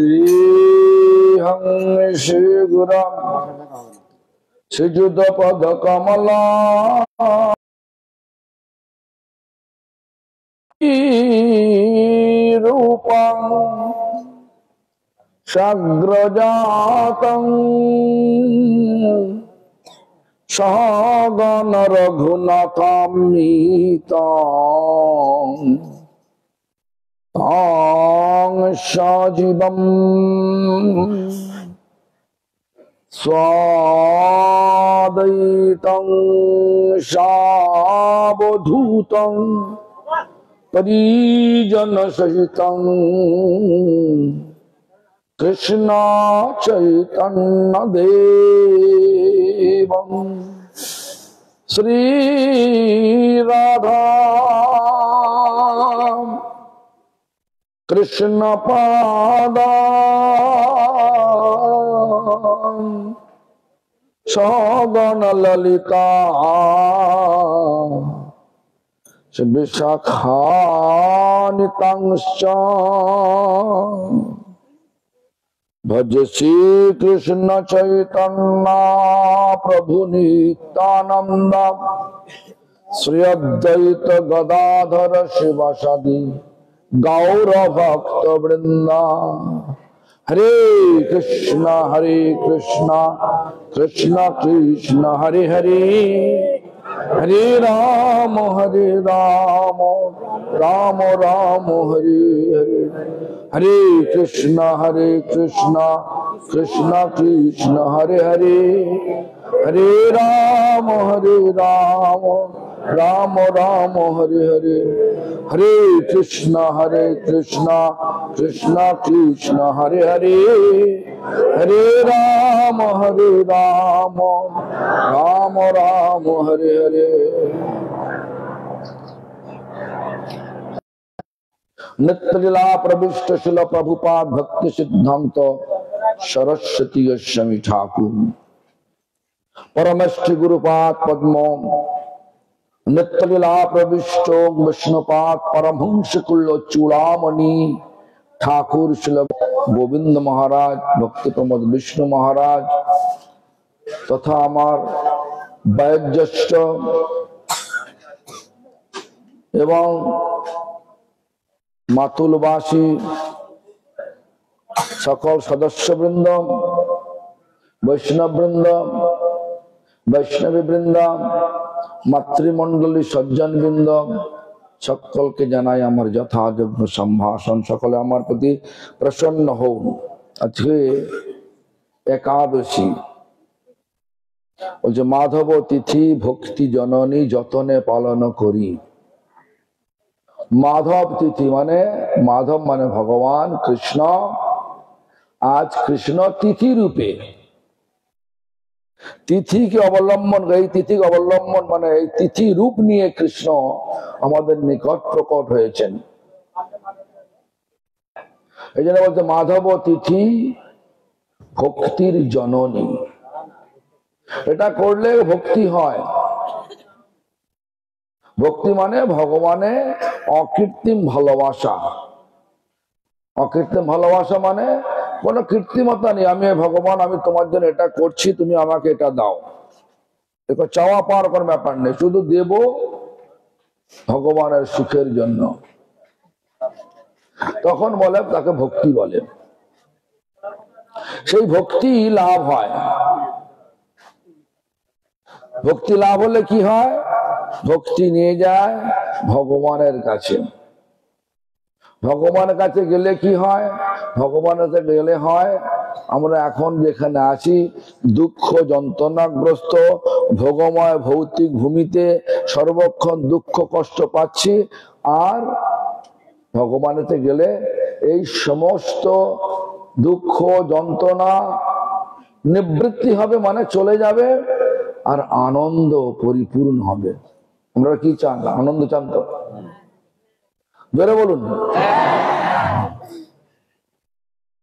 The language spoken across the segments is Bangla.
वंदेहं श्रीगुरुं श्रीयुतपदकमला रूपं साग्रजातं सहगण रघुनाथान्वितं तां सजीवं स्वाद्वैतं सावधूतं परिजनसहितं कृष्ण चैतन्य देवं श्री राधा कृष्ण पादा सगण ललिता विशाखान्वितांश्च भज श्री कृष्ण चैतन्य प्रभु नित्यानंद श्री अद्वैत गदाधर शिवासादि गौर भक्त वृंदा। हरे कृष्ण कृष्ण कृष्ण हरे हरे हरे राम राम राम हरे हरे हरे कृष्ण कृष्ण कृष्ण हरे हरे हरे राम राम राम हरे हरे हरे कृष्ण कृष्ण कृष्ण हरे हरे हरे राम राम राम हरे हरे। नित्य लीला प्रविष्ट शिल प्रभुपाद भक्ति सिद्धांत सरस्वती गोस्वामी ठाकुर परमश्री गुरुपाद पद्म नित्य लीला प्रविष्टो विष्णुपाद परमहंस कुल्लो चूड़ामणि ठाकुर शिल गोविंद महाराज भक्ति प्रमोद विष्णु महाराज तथा आमार वयोज्येष्ठ एवं मातुलवासी सकल सदस्य वृंद वैष्णव वृंद वैष्णवी वृंद मातृमंडली सज्जन वृंद सकल के जानाई आमार यथायोग्य सम्भाषण सकले आमार प्रति प्रसन्न हो। आज के एकादशी माधव तिथि भक्ति जननी जतने पालन करी। माधव तिथि माने माधव माने भगवान कृष्ण आज कृष्ण तिथि रूपे तिथि के अवलम्बन गई तिथि के अवलम्बन माने तिथि रूप निये कृष्ण आमादेर निकट प्रकट हयेछेन। एजন্য বলতে माधव तिथि भक्तिर जननी এটা করলে ভক্তি হয়। भक्ति माने भगवाने अकृत्रिम भालोबासा अकृत्रिम भालोबासा माने कोनो कृत्रिमता नहीं आमी भगवान आमी तुम्हार जन्य एटा करछि तुमी आमाके एटा दाओ देखो चावा पाওয়ার কোনো ব্যাপার নেই শুধু দেব ভগবানের সুখের জন্য তখন বলে তাকে ভক্তি বলে। সেই ভক্তি লাভ হয় ভক্তি লাভ হলে কি হয় ভক্তি নিয়ে যায় ভগবানের কাছে ভগবানের কাছে গেলে কি হয় ভগবানের কাছে গেলে হয় আমরা এখন যেখানে আছি দুঃখ যন্ত্রণাগ্রস্ত ভোগময় ভৌতিক ভূমিতে সর্বক্ষণ দুঃখ কষ্ট পাচ্ছি আর ভগবানের কাছে গেলে এই সমস্ত দুঃখ যন্ত্রণা নিবৃত্তি হবে মানে চলে যাবে আর আনন্দ পরিপূর্ণ হবে। আমরা কি চান আনন্দ চান তো জোরে বলুন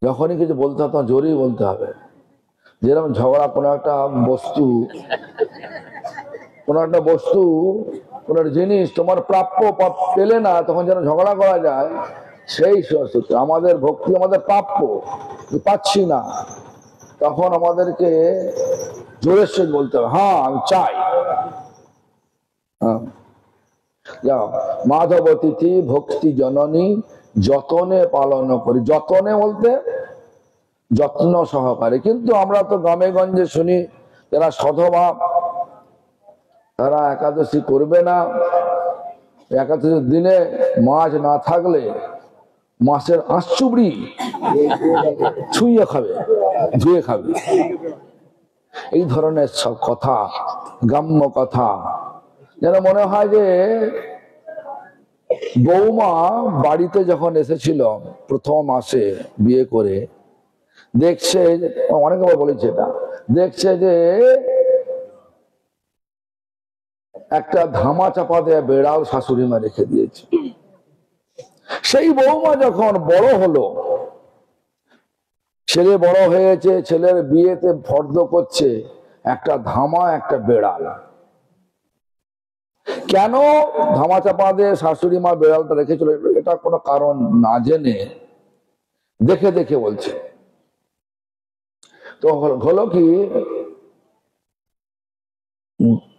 যখনই কিছু বলতে হয় তখন জোরেই বলতে হবে যেরকম ঝগড়া কোনো একটা বস্তু, কোনো একটা বস্তু, কোনো জিনিস তোমার প্রাপ্য পেলে না, তখন যেন ঝগড়া করা যায়, সেই সরস্বতী আমাদের ভক্তি আমাদের প্রাপ্য, পাচ্ছি না, তখন আমাদেরকে জোরের সঙ্গে বলতে হবে হ্যাঁ আমি চাই। হ্যাঁ, যাও মাধব অতিথি ভক্তি জননী যতনে পালন করি। যতনে বলতে যত্ন সহকারে। কিন্তু আমরা তো গ্রামে গঞ্জে শুনি যারা সধবা তারা একাদশী করবে না, একাদশীর দিনে মাছ না থাকলে মাছের আঁচুবড়ি ছুঁয়ে খাবে, ধুয়ে খাবে। এই ধরনের সব কথা, গ্রাম্য কথা, যেন মনে হয় যে বৌমা বাড়িতে যখন এসেছিল প্রথম মাসে বিয়ে করে, দেখছে, অনেকবার বলেছে এটা, দেখছে যে একটা ধামা চাপা দেয়া বেড়াল শাশুড়ি মা রেখে দিয়েছে। সেই বৌমা যখন বড় হলো, ছেলে বড় হয়েছে, ছেলের বিয়েতে ফর্দ করছে, একটা ধামা একটা বেড়াল। কেন ধামা চাপা দিয়ে শাশুড়ি মা বেড়ালটা রেখেছিল, এটা কোনো কারণ না জেনে দেখে দেখে বলছে। তো হলো কি,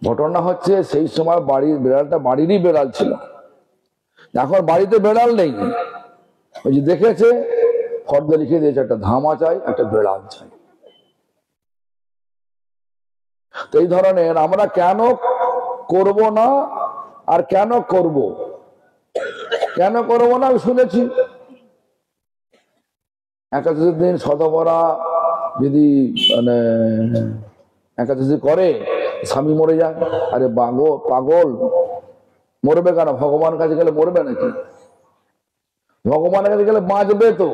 ঘটনা হচ্ছে সেই সময় বাড়ির বেড়ালটা বাড়িরই বেড়াল ছিল, এখন বাড়িতে বেড়াল নেই, ওই যে দেখেছে ফর্দ লিখে দিয়েছে একটা ধামা চাই একটা বেড়াল চাই। তো এই ধরনের আমরা কেন করব না আর কেন করব, কেন করব না আমি শুনেছি। একাদশীর দিন শতকরা যদি মানে একাদশী করে স্বামী মরে যায়, আরে পাগল মরবে কেন? ভগবান কাছে গেলে মরবে নাকি? ভগবানের কাছে গেলে বাঁচবে তো,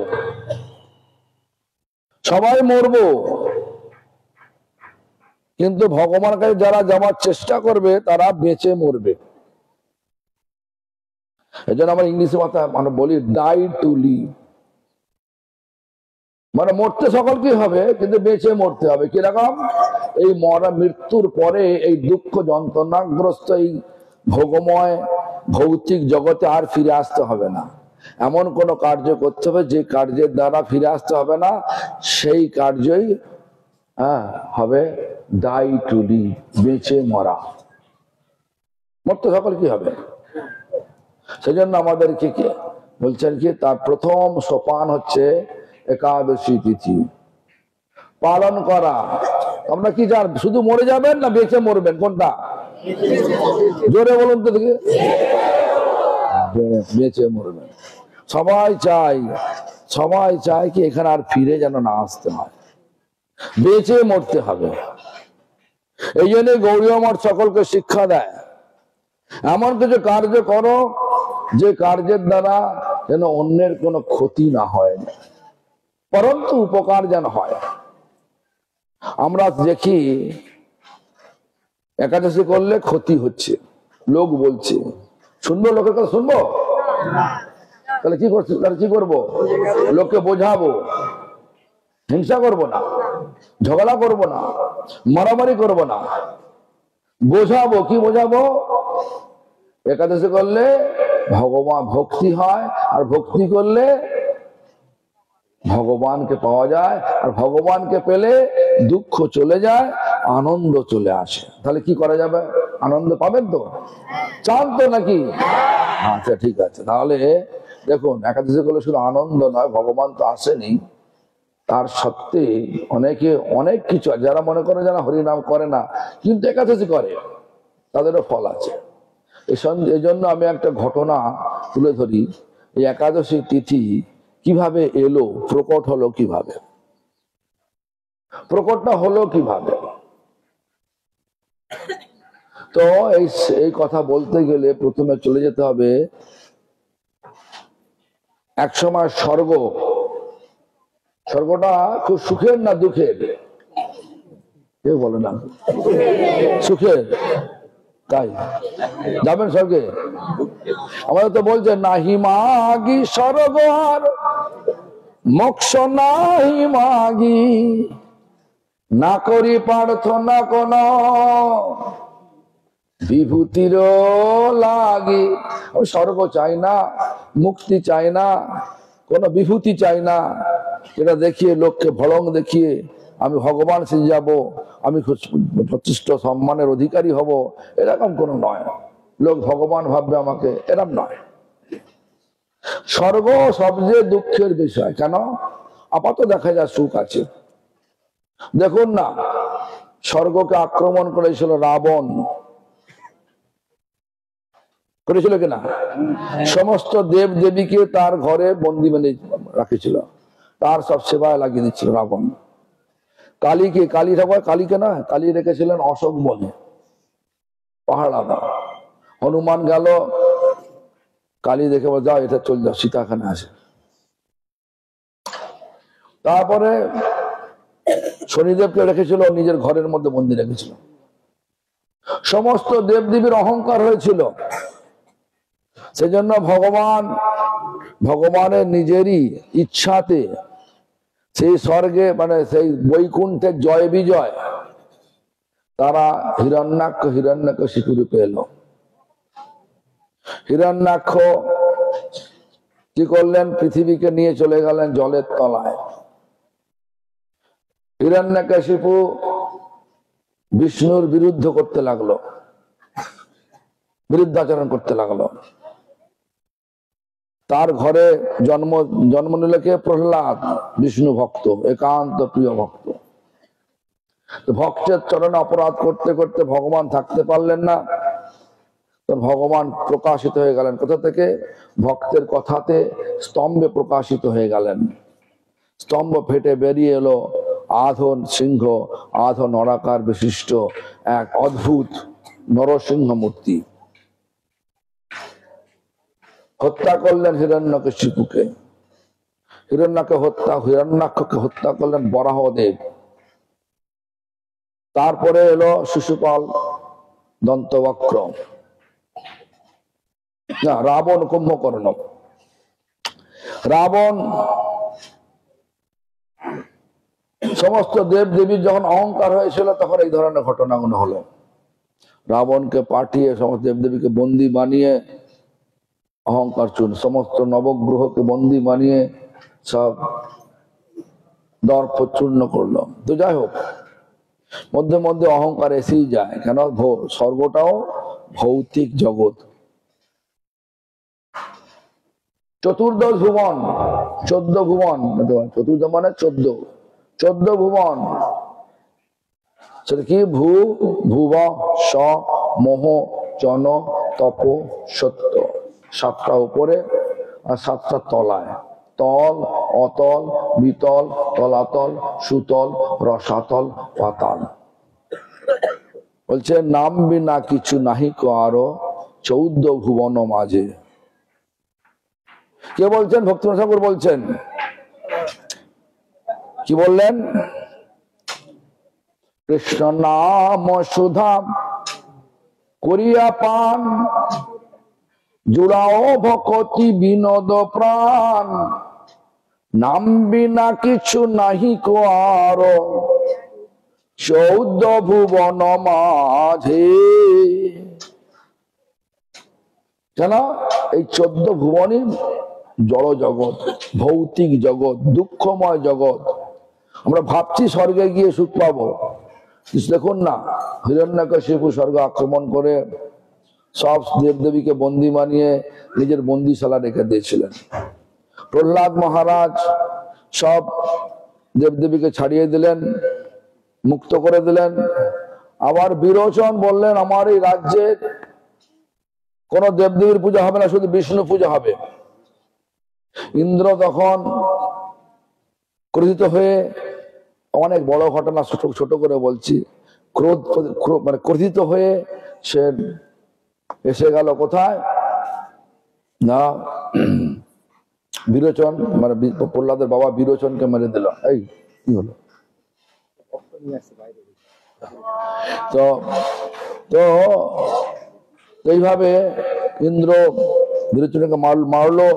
সবাই মরবো, কিন্তু ভগবানের কাছে যারা যাওয়ার চেষ্টা করবে তারা বেঁচে মরবে। এই জন্য আমরা ইংলিশে মানে বলি ডাই টু লিভ, মানে মরতে সকল কি হবে কিন্তু বেঁচে মরতে হবে। কিরকম? এই মৃত্যুর পরে এই দুঃখ যন্ত্রণাগ্রস্ত এই ভোগময় ভৌতিক জগতে আর ফিরে আসতে হবে না। এমন কোন কার্য করতে হবে যে কার্যের দ্বারা ফিরে আসতে হবে না, সেই কার্যই হবে ডাই টু লিভ, বেঁচে মরা। মরতে সকল কি হবে। সেই জন্য আমাদেরকে বলছেন কি, তার প্রথম সোপান হচ্ছে একাদশী তিথি পালন করা। আমরা কি জান, শুধু মরে যাবেন না বেঁচে মরবেন? কোনটা? জোরে বলুন তো দেখি। বেঁচে মরবেন। সবাই চায় কি এখানে আর ফিরে যেন না আসতে হয়, বেঁচে মরতে হবে। এই জন্য গৌড়ীয় মঠ সকলকে শিক্ষা দেয়, এমন কিছু কার্য করো যে কার্যের দ্বারা যেন অন্যের কোনো ক্ষতি না হয়, পরন্তু উপকার যেন হয়। আমরা দেখি একাদশী করলে ক্ষতি হচ্ছে, লোক বলছে, শুনবো? লোকের কথা শুনবো? তাহলে কি করছি, তাহলে কি করবো? লোককে বোঝাবো, হিংসা করব না, ঝগড়া করব না, মারামারি করব না, বোঝাবো। কি বোঝাবো? একাদশী করলে ভগবান ভক্তি হয়, আর ভক্তি করলে ভগবানকে পাওয়া যায়, আর ভগবানকে পেলে দুঃখ চলে যায়, আনন্দ চলে আসে। তাহলে কি করা যাবে? আনন্দ পাবেন তো? চান তো নাকি? আচ্ছা ঠিক আছে। তাহলে দেখুন, একাদশী করলে শুধু আনন্দ নয়, ভগবান তো আসেনি, তার সত্ত্বে অনেকে অনেক কিছু, যারা মনে করে যারা হরিনাম করে না কিন্তু একাদশী করে, তাদেরও ফল আছে। এই জন্য আমি একটা ঘটনা তুলে ধরি। এই একাদশী তিথি কিভাবে এলো, প্রকট হলো কিভাবে, প্রকটটা হলো কিভাবে। তো এই কথা বলতে গেলে প্রথমে চলে যেতে হবে এক সময় স্বর্গটা খুব সুখের না দুঃখের? কেউ বলে না সুখের, তাই যাবেন স্বর্গে? আমাদের তো বলছে নাহি মাগি স্বর্গ আর মোক্ষ নাহি মাগি, না করি প্রার্থনা কোন বিভূতির লাগে। আমি স্বর্গ চাই না, মুক্তি চাই না, কোন বিভূতি চাই না, যেটা দেখিয়ে লোককে ভড়ং দেখিয়ে আমি ভগবান সেজে যাব, আমি যথেষ্ট সম্মানের অধিকারী হব, এরকম কোন নয়। লোক ভগবান ভাববে আমাকে, এরকম নয়। স্বর্গ সবচেয়ে দুঃখের বিষয়। কেন? আপাতত দেখা যায় সুখ আছে। দেখুন না, স্বর্গকে আক্রমণ করেছিল রাবণ, করেছিল কিনা? সমস্ত দেব দেবীকে তার ঘরে বন্দি বেঁধে রাখেছিল, তার সব সেবায় লাগিয়ে দিচ্ছিল রাবণ। কালীকে, কালী ঠাকুর, কালীকে না, কালী রেখেছিলেন অশোক বনে, পাহাড়াদা। হনুমান গেল, কালী দেখে বল, যাও এটা চল যাও, সীতা এখানে আছে। তারপরে শনিদেবকে রেখেছিল নিজের ঘরের মধ্যে বন্দি রেখেছিল। সমস্ত দেবদেবীর অহংকার হয়েছিল, সেজন্য ভগবানের নিজেরই ইচ্ছাতে সেই স্বর্গে, মানে সেই বৈকুণ্ঠের জয় বিজয়, তারা হিরণ্যাক্ষ রূপে এলো। হিরণ্যাক্ষ কি করলেন? পৃথিবীকে নিয়ে চলে গেলেন জলের তলায়। হিরণ্যকশিপু বিষ্ণুর বিরুদ্ধ করতে লাগলো, বিরুদ্ধাচরণ করতে লাগলো। তার ঘরে জন্ম নিল কে? প্রহ্লাদ, বিষ্ণু ভক্ত, একান্ত প্রিয় ভক্ত। ভক্তের চরণে অপরাধ করতে করতে ভগবান থাকতে পারলেন না, ভগবান প্রকাশিত হয়ে গেলেন। কোথা থেকে? ভক্তের কথাতে স্তম্ভে প্রকাশিত হয়ে গেলেন। স্তম্ভ ফেটে বেরিয়ে এলো আধন সিংহ, আধো নরাকার বিশিষ্ট এক অদ্ভুত নরসিংহ মূর্তি। হত্যা করলেন হিরণ্যকশিপুকে। হিরণ্যাক্ষকে হত্যা করলেন বরাহদেব। তারপরে এলো শিশুপাল দন্তবক্র, না, রাবণ কুম্ভকর্ণ। রাবণ সমস্ত দেব দেবীর যখন অহংকার হয়েছিল, তখন এই ধরনের ঘটনাগুলো হলো। রাবণকে পাঠিয়ে সমস্ত দেবদেবীকে বন্দী বানিয়ে অহংকার চুন, সমস্ত নবগ্রহকে বন্দী বানিয়ে সব দর্প চূর্ণ করলো। তো যাই হোক, মধ্যে মধ্যে অহংকার এসেই যায়। কেন? স্বর্গটাও ভৌতিক জগৎ। চতুর্দশ ভুবন, 14 ভুবন, চতুর্থ মানে 14 ভুবন। সেটা কি? ভুব স মোহ জন তপ সত্য, 7টা উপরে আর 7টা তলায়। তল, অতল, বিতল, তলাতল, সুতল, রসাতল, পাতাল। বলছে নাম বিনা কিছু নাহি কো আরো 14 ভুবন মাঝে। কে বলছেন? ভক্তিনাথ ঠাকুর বলছেন। কি বললেন? কৃষ্ণ নাম সুধা করিয়া পান, জুড়াও ভকতি বিনোদ প্রাণ। নাম বিনা কিছু নাহি কো আরো 14 ভুবন মাঝে। কেন? এই 14 ভুবনই জড় জগৎ, ভৌতিক জগৎ, দুঃখময় জগৎ। আমরা ভাবছি স্বর্গে গিয়ে সুখ পাবো, দেখুন না, হিরণ্যকশিপু স্বর্গ আক্রমণ করে সব দেবদেবীকে বন্দি বানিয়ে নিজের বন্দিশালা রেখে দিয়েছিলেন। প্রহ্লাদ মহারাজ সব দেবদেবীকে ছাড়িয়ে দিলেন, মুক্ত করে দিলেন। আবার বিরোচন বললেন, আমার এই রাজ্যে কোন দেবদেবীর পূজা হবে না, শুধু বিষ্ণু পূজা হবে। ইন্দ্র তখন ক্রোধিত হয়ে, অনেক বড় ঘটনা ছোট করে বলছি, মানে ক্রোধিত হয়ে সে এসে গেল কোথায় না, বিরোচন মানে প্রহ্লাদের বাবা বিরোচনকে মেরে দিল। এই কি হলো? তো তো এইভাবে ইন্দ্র বিরোচনকে মারলো।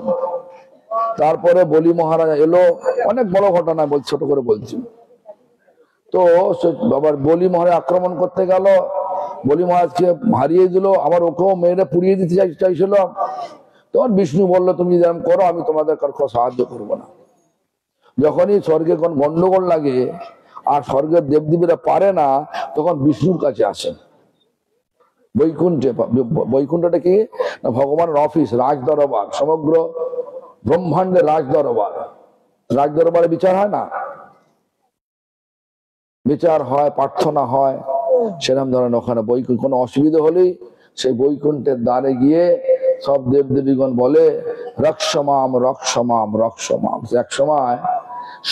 তারপরে বলি মহারাজ এলো, অনেক বড় ঘটনা বলছি, ছোট করে বলছি। তো আবার বলি মহারাজ আক্রমণ করতে গেল, বলি মহারাজকে হারিয়ে দিল, আবার ওকেও মেয়েরা পুড়িয়ে দিতে চাইছিল। তখন বিষ্ণু বললো তুমি যেরকম করো, আমি তোমাদের কারো সাহায্য করবো না। যখনই স্বর্গে কোন গন্ডগোল লাগে আর স্বর্গের দেবদেবীরা পারে না, তখন বিষ্ণুর কাছে আসেন বৈকুণ্ঠে। বৈকুণ্ঠটা কি না ভগবানের অফিস, রাজ দরবার, সমগ্র ব্রহ্মাণ্ডের রাজ দরবার। রাজ দরবারে বিচার হয় না, বিচার হয়, প্রার্থনা হয়, সেরকম ধরেন ওখানে বৈকুণ্ঠ কোনো অসুবিধা হলেই সেই বৈকুণ্ঠের দ্বারে গিয়ে সব দেবদেবীগণ বলে রক্ষমাম রক্ষমাম রক্ষমাম। এক সময়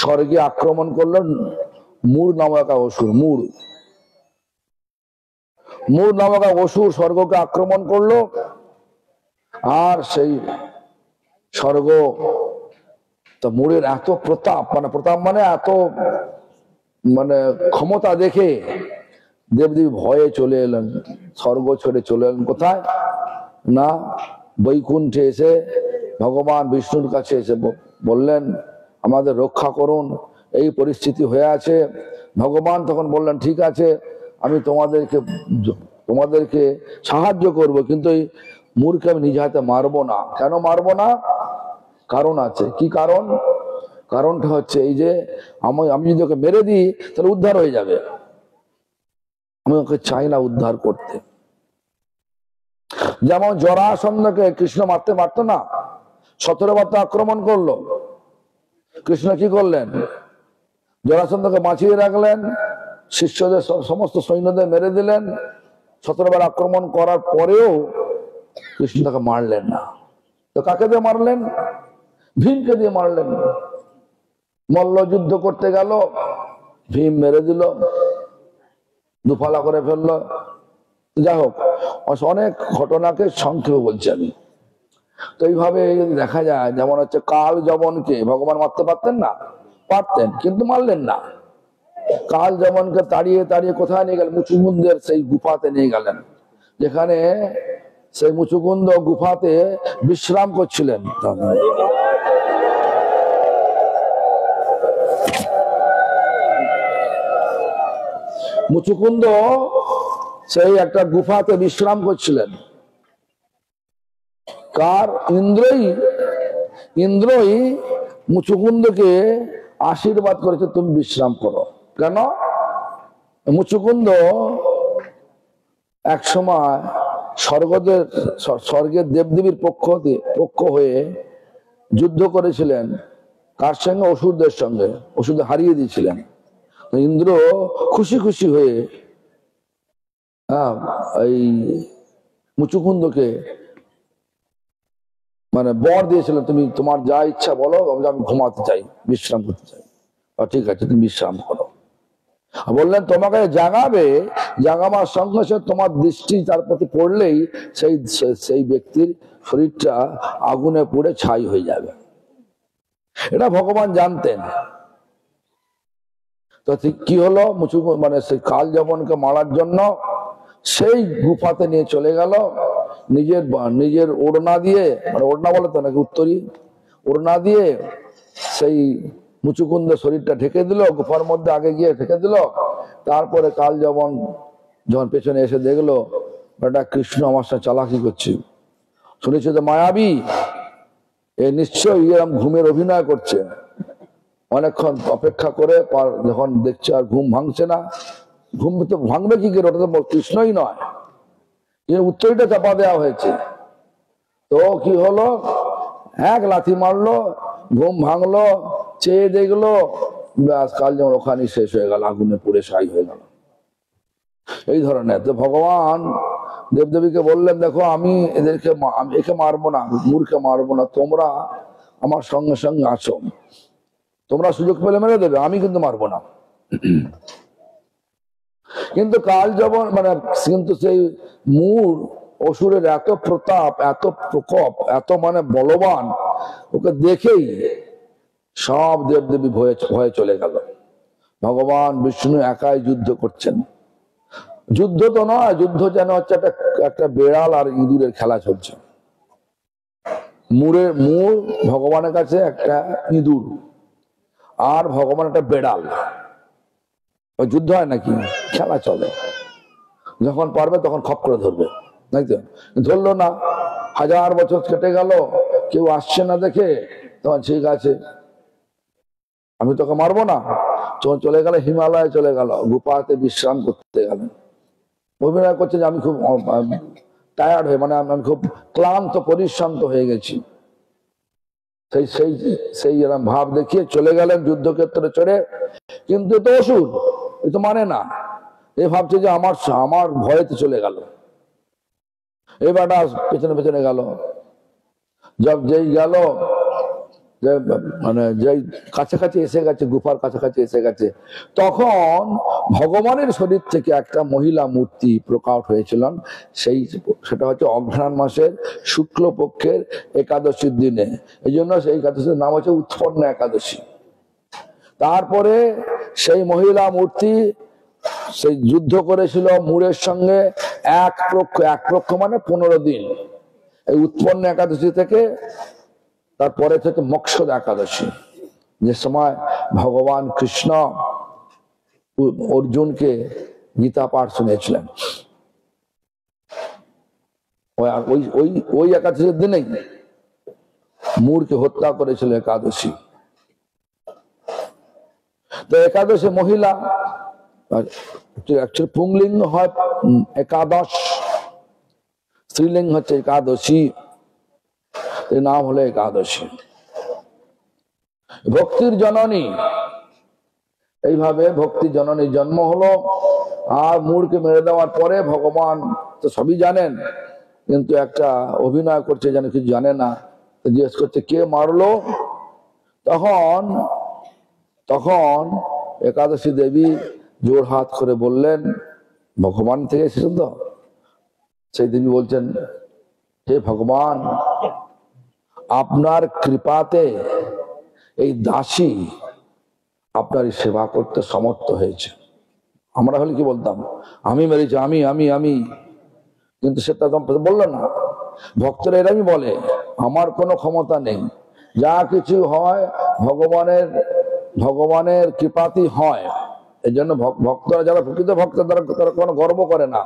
স্বর্গে আক্রমণ করলো মূর নামক অসুর। মূর নামক অসুর স্বর্গকে আক্রমণ করলো, আর সেই স্বর্গ তো মূরের এত প্রতাপ, প্রতাপ মানে এত ক্ষমতা দেখে দেবদেবী ভয়ে চলে এলেন, স্বর্গ ছেড়ে চলে এলেন কোথায় না বৈকুণ্ঠে। এসে ভগবান বিষ্ণুর কাছে এসে বললেন আমাদের রক্ষা করুন, এই পরিস্থিতি হয়ে আছে। ভগবান তখন বললেন ঠিক আছে, আমি তোমাদেরকে সাহায্য করব, কিন্তু এই মূর্খকে আমি নিজ হাতে মারবো না। কেন মারবো না? কারণ আছে। কি কারণ? কারণটা হচ্ছে এই যে আমি যদি ওকে মেরে দিই তাহলে উদ্ধার হয়ে যাবে, আমি ওকে চাই না উদ্ধার করতে। যেমন জরাসন্ধকে কৃষ্ণ মারতে পারতো না, 17 বার তো আক্রমণ করলো। কৃষ্ণ কি করলেন? জরাসন্ধকে বাঁচিয়ে রাখলেন, শিষ্যদের সমস্ত সৈন্যদের মেরে দিলেন। 17 বার আক্রমণ করার পরেও কৃষ্ণ তাকে মারলেন না। তো কাকে দিয়ে মারলেন? ভীমকে দিয়ে মারলেন। মল্ল যুদ্ধ করতে গেল, ভীম মেরে দিল, দুফালা করে ফেললো। যাই হোক, অনেক ঘটনাকে সংক্ষেপে বলছি আমি। তো এইভাবে দেখা যায়, যেমন হচ্ছে কাল যবনকে ভগবান মারতে পারতেন না? পারতেন, কিন্তু মারলেন না। কাল যবনকে তাড়িয়ে তাড়িয়ে কোথায় নিয়ে গেলেন? মুচুকুন্দের সেই গুফাতে নিয়ে গেলেন, যেখানে সেই মুচুকুন্দ গুফাতে বিশ্রাম করছিলেন। মুচুকুন্দ সেই একটা গুফাতে বিশ্রাম করছিলেন। কার? ইন্দ্রই মুচুকুন্দকে আশীর্বাদ করেছে তুমি বিশ্রাম করো। কেন? মুচুকুন্দ এক সময় স্বর্গের দেবদেবীর পক্ষ হয়ে যুদ্ধ করেছিলেন। কার সঙ্গে? অসুরদের সঙ্গে। অসুরদের হারিয়ে দিয়েছিলেন। ইন্দ্র খুশি খুশি হয়ে এই মুচুকুন্দকে বর দিয়েছিলেন, তুমি তোমার যা ইচ্ছা বলো, আমি ঘুমাতে চাই, বিশ্রাম করতে চাই। ঠিক আছে, তুমি বিশ্রাম করো। বললেন তোমাকে জাগাবার সঙ্গে সঙ্গে তোমার দৃষ্টি তার প্রতি পড়লেই সেই ব্যক্তির শরীরটা আগুনে পুড়ে ছাই হয়ে যাবে। এটা ভগবান জানতেন। তো কি হলো? সেই কাল যবনকে মারার জন্য সেই গুফাতে নিয়ে চলে গেল। নিজের ওড়না দিয়ে, ওড়না বলে তো নাকি উত্তরী, ওড়না দিয়ে সেই মুচুকুন্দের শরীরটা ঢেকে দিল, গুফার মধ্যে আগে গিয়ে ঢেকে দিল। তারপরে কাল যখন পেছনে এসে দেখলো এটা কৃষ্ণ আমার সাথে চালাকি করছে, শুনেছে যে মায়াবী, এ নিশ্চয়ই এরকম ঘুমের অভিনয় করছে। অনেকক্ষণ অপেক্ষা করে যখন দেখছে আর ঘুম ভাঙছে না, ঘুম তো ভাঙবে কি করে? ওটা তো কৃষ্ণই নয়, উত্তরীটা চাপা দেওয়া হয়েছে। তো কি হলো? এক লাথি মারলো, ঘুম ভাঙলো, চেয়ে দেখলো, ব্যাস কাল যেমন ওখানে শেষ হয়ে গেল, আগুনে পুড়ে ছাই হয়ে গেল। এই ধরনের। তো ভগবান দেবদেবীকে বললেন দেখো, আমি একে মারবো না, মূর্খকে মারবো না, তোমরা আমার সঙ্গে সঙ্গে আসো, তোমরা সুযোগ পেলে মেরে দেবে, আমি কিন্তু মারবো না। কিন্তু কাল যখন কিন্তু সেই মূর অসুরের এত প্রতাপ, এত প্রকোপ, এত বলবান, ওকে দেখেই সব দেবদেবী ভয়ে চলে গেল। ভগবান বিষ্ণু একাই যুদ্ধ করছেন। যুদ্ধ তো নয়, যুদ্ধ যেন হচ্ছে একটা বেড়াল আর ইঁদুরের খেলা চলছে। মূর ভগবানের কাছে একটা ইঁদুর, আর ভগবান একটা বেড়াল। ওই যুদ্ধ হয় নাকি, খেলা চলে, যখন পারবে তখন খপ করে ধরবে, তাই তো? ধরলো না, 1000 বছর কেটে গেল, কেউ আসছে না দেখে, তখন ঠিক আছে আমি তোকে মারবো না, তখন চলে গেল হিমালয়ে, চলে গেল গুফাতে বিশ্রাম করতে গেলেন। অভিনয় করছে যে আমি খুব টায়ার্ড হয়ে, মানে আমি খুব ক্লান্ত পরিশ্রান্ত হয়ে গেছি, সেই সেই সেই এরকম ভাব দেখিয়ে চলে গেলেন যুদ্ধক্ষেত্রে চড়ে। কিন্তু তো অসুর, এ তো মানে না, এ ভাবছে যে আমার আমার ভয়েতে চলে গেল, এবারটা পেছনে পেছনে গেল, যেই গেল, মানে যেই কাছাকাছি এসে গেছে, গুফার কাছাকাছি এসে গেছে, তখন ভগবানের শরীর থেকে একটা মহিলা মূর্তি প্রকট হয়েছিলেন। সেটা হচ্ছে অঘ্রাণ মাসের শুক্লপক্ষের একাদশীর দিনে, এই জন্য সেই একাদশীর নাম হচ্ছে উৎপন্ন একাদশী। তারপরে সেই মহিলা মূর্তি সেই যুদ্ধ করেছিল মুরের সঙ্গে, এক পক্ষ মানে 15 দিন। এই উৎপন্ন একাদশী থেকে তারপরে থেকে মক্ষদ একাদশী, যে সময় ভগবান কৃষ্ণ অর্জুনকে গীতা পাঠ শুনেছিলেন, ওই একাদশীর দিনেই মূরকে হত্যা করেছিল একাদশী। তো একাদশী মহিলা, পুংলিঙ্গ হয় একাদশ, স্ত্রীলিঙ্গ হচ্ছে একাদশী, এর নাম হলো একাদশী, ভক্তির জননী। এইভাবে ভক্তি জননীর জন্ম হলো। আর মূরকে মেরে দেওয়ার পরে ভগবান তো সবই জানেন, কিন্তু একটা অভিনয় করছে যেন কিছু জানে না, জিজ্ঞেস করছে কে মারলো। তখন তখন একাদশী দেবী জোর হাত করে বললেন, ভগবান থেকে এসেছেন তো, সেই দেবী বলছেন, হে ভগবান, আপনার কৃপাতে এই দাসী আপনার সেবা করতে সমর্থ হয়েছে। আমরা হলে কি বলতাম, আমি মেরেছি, আমি আমি আমি কিন্তু সেটা বললো না। ভক্তরা এরাই বলে, আমার কোনো ক্ষমতা নেই, যা কিছু হয় ভগবানের কৃপাতেই হয়। এই জন্য ভক্তরা, যারা প্রকৃত ভক্ত, তারা কোনো গর্ব করে না,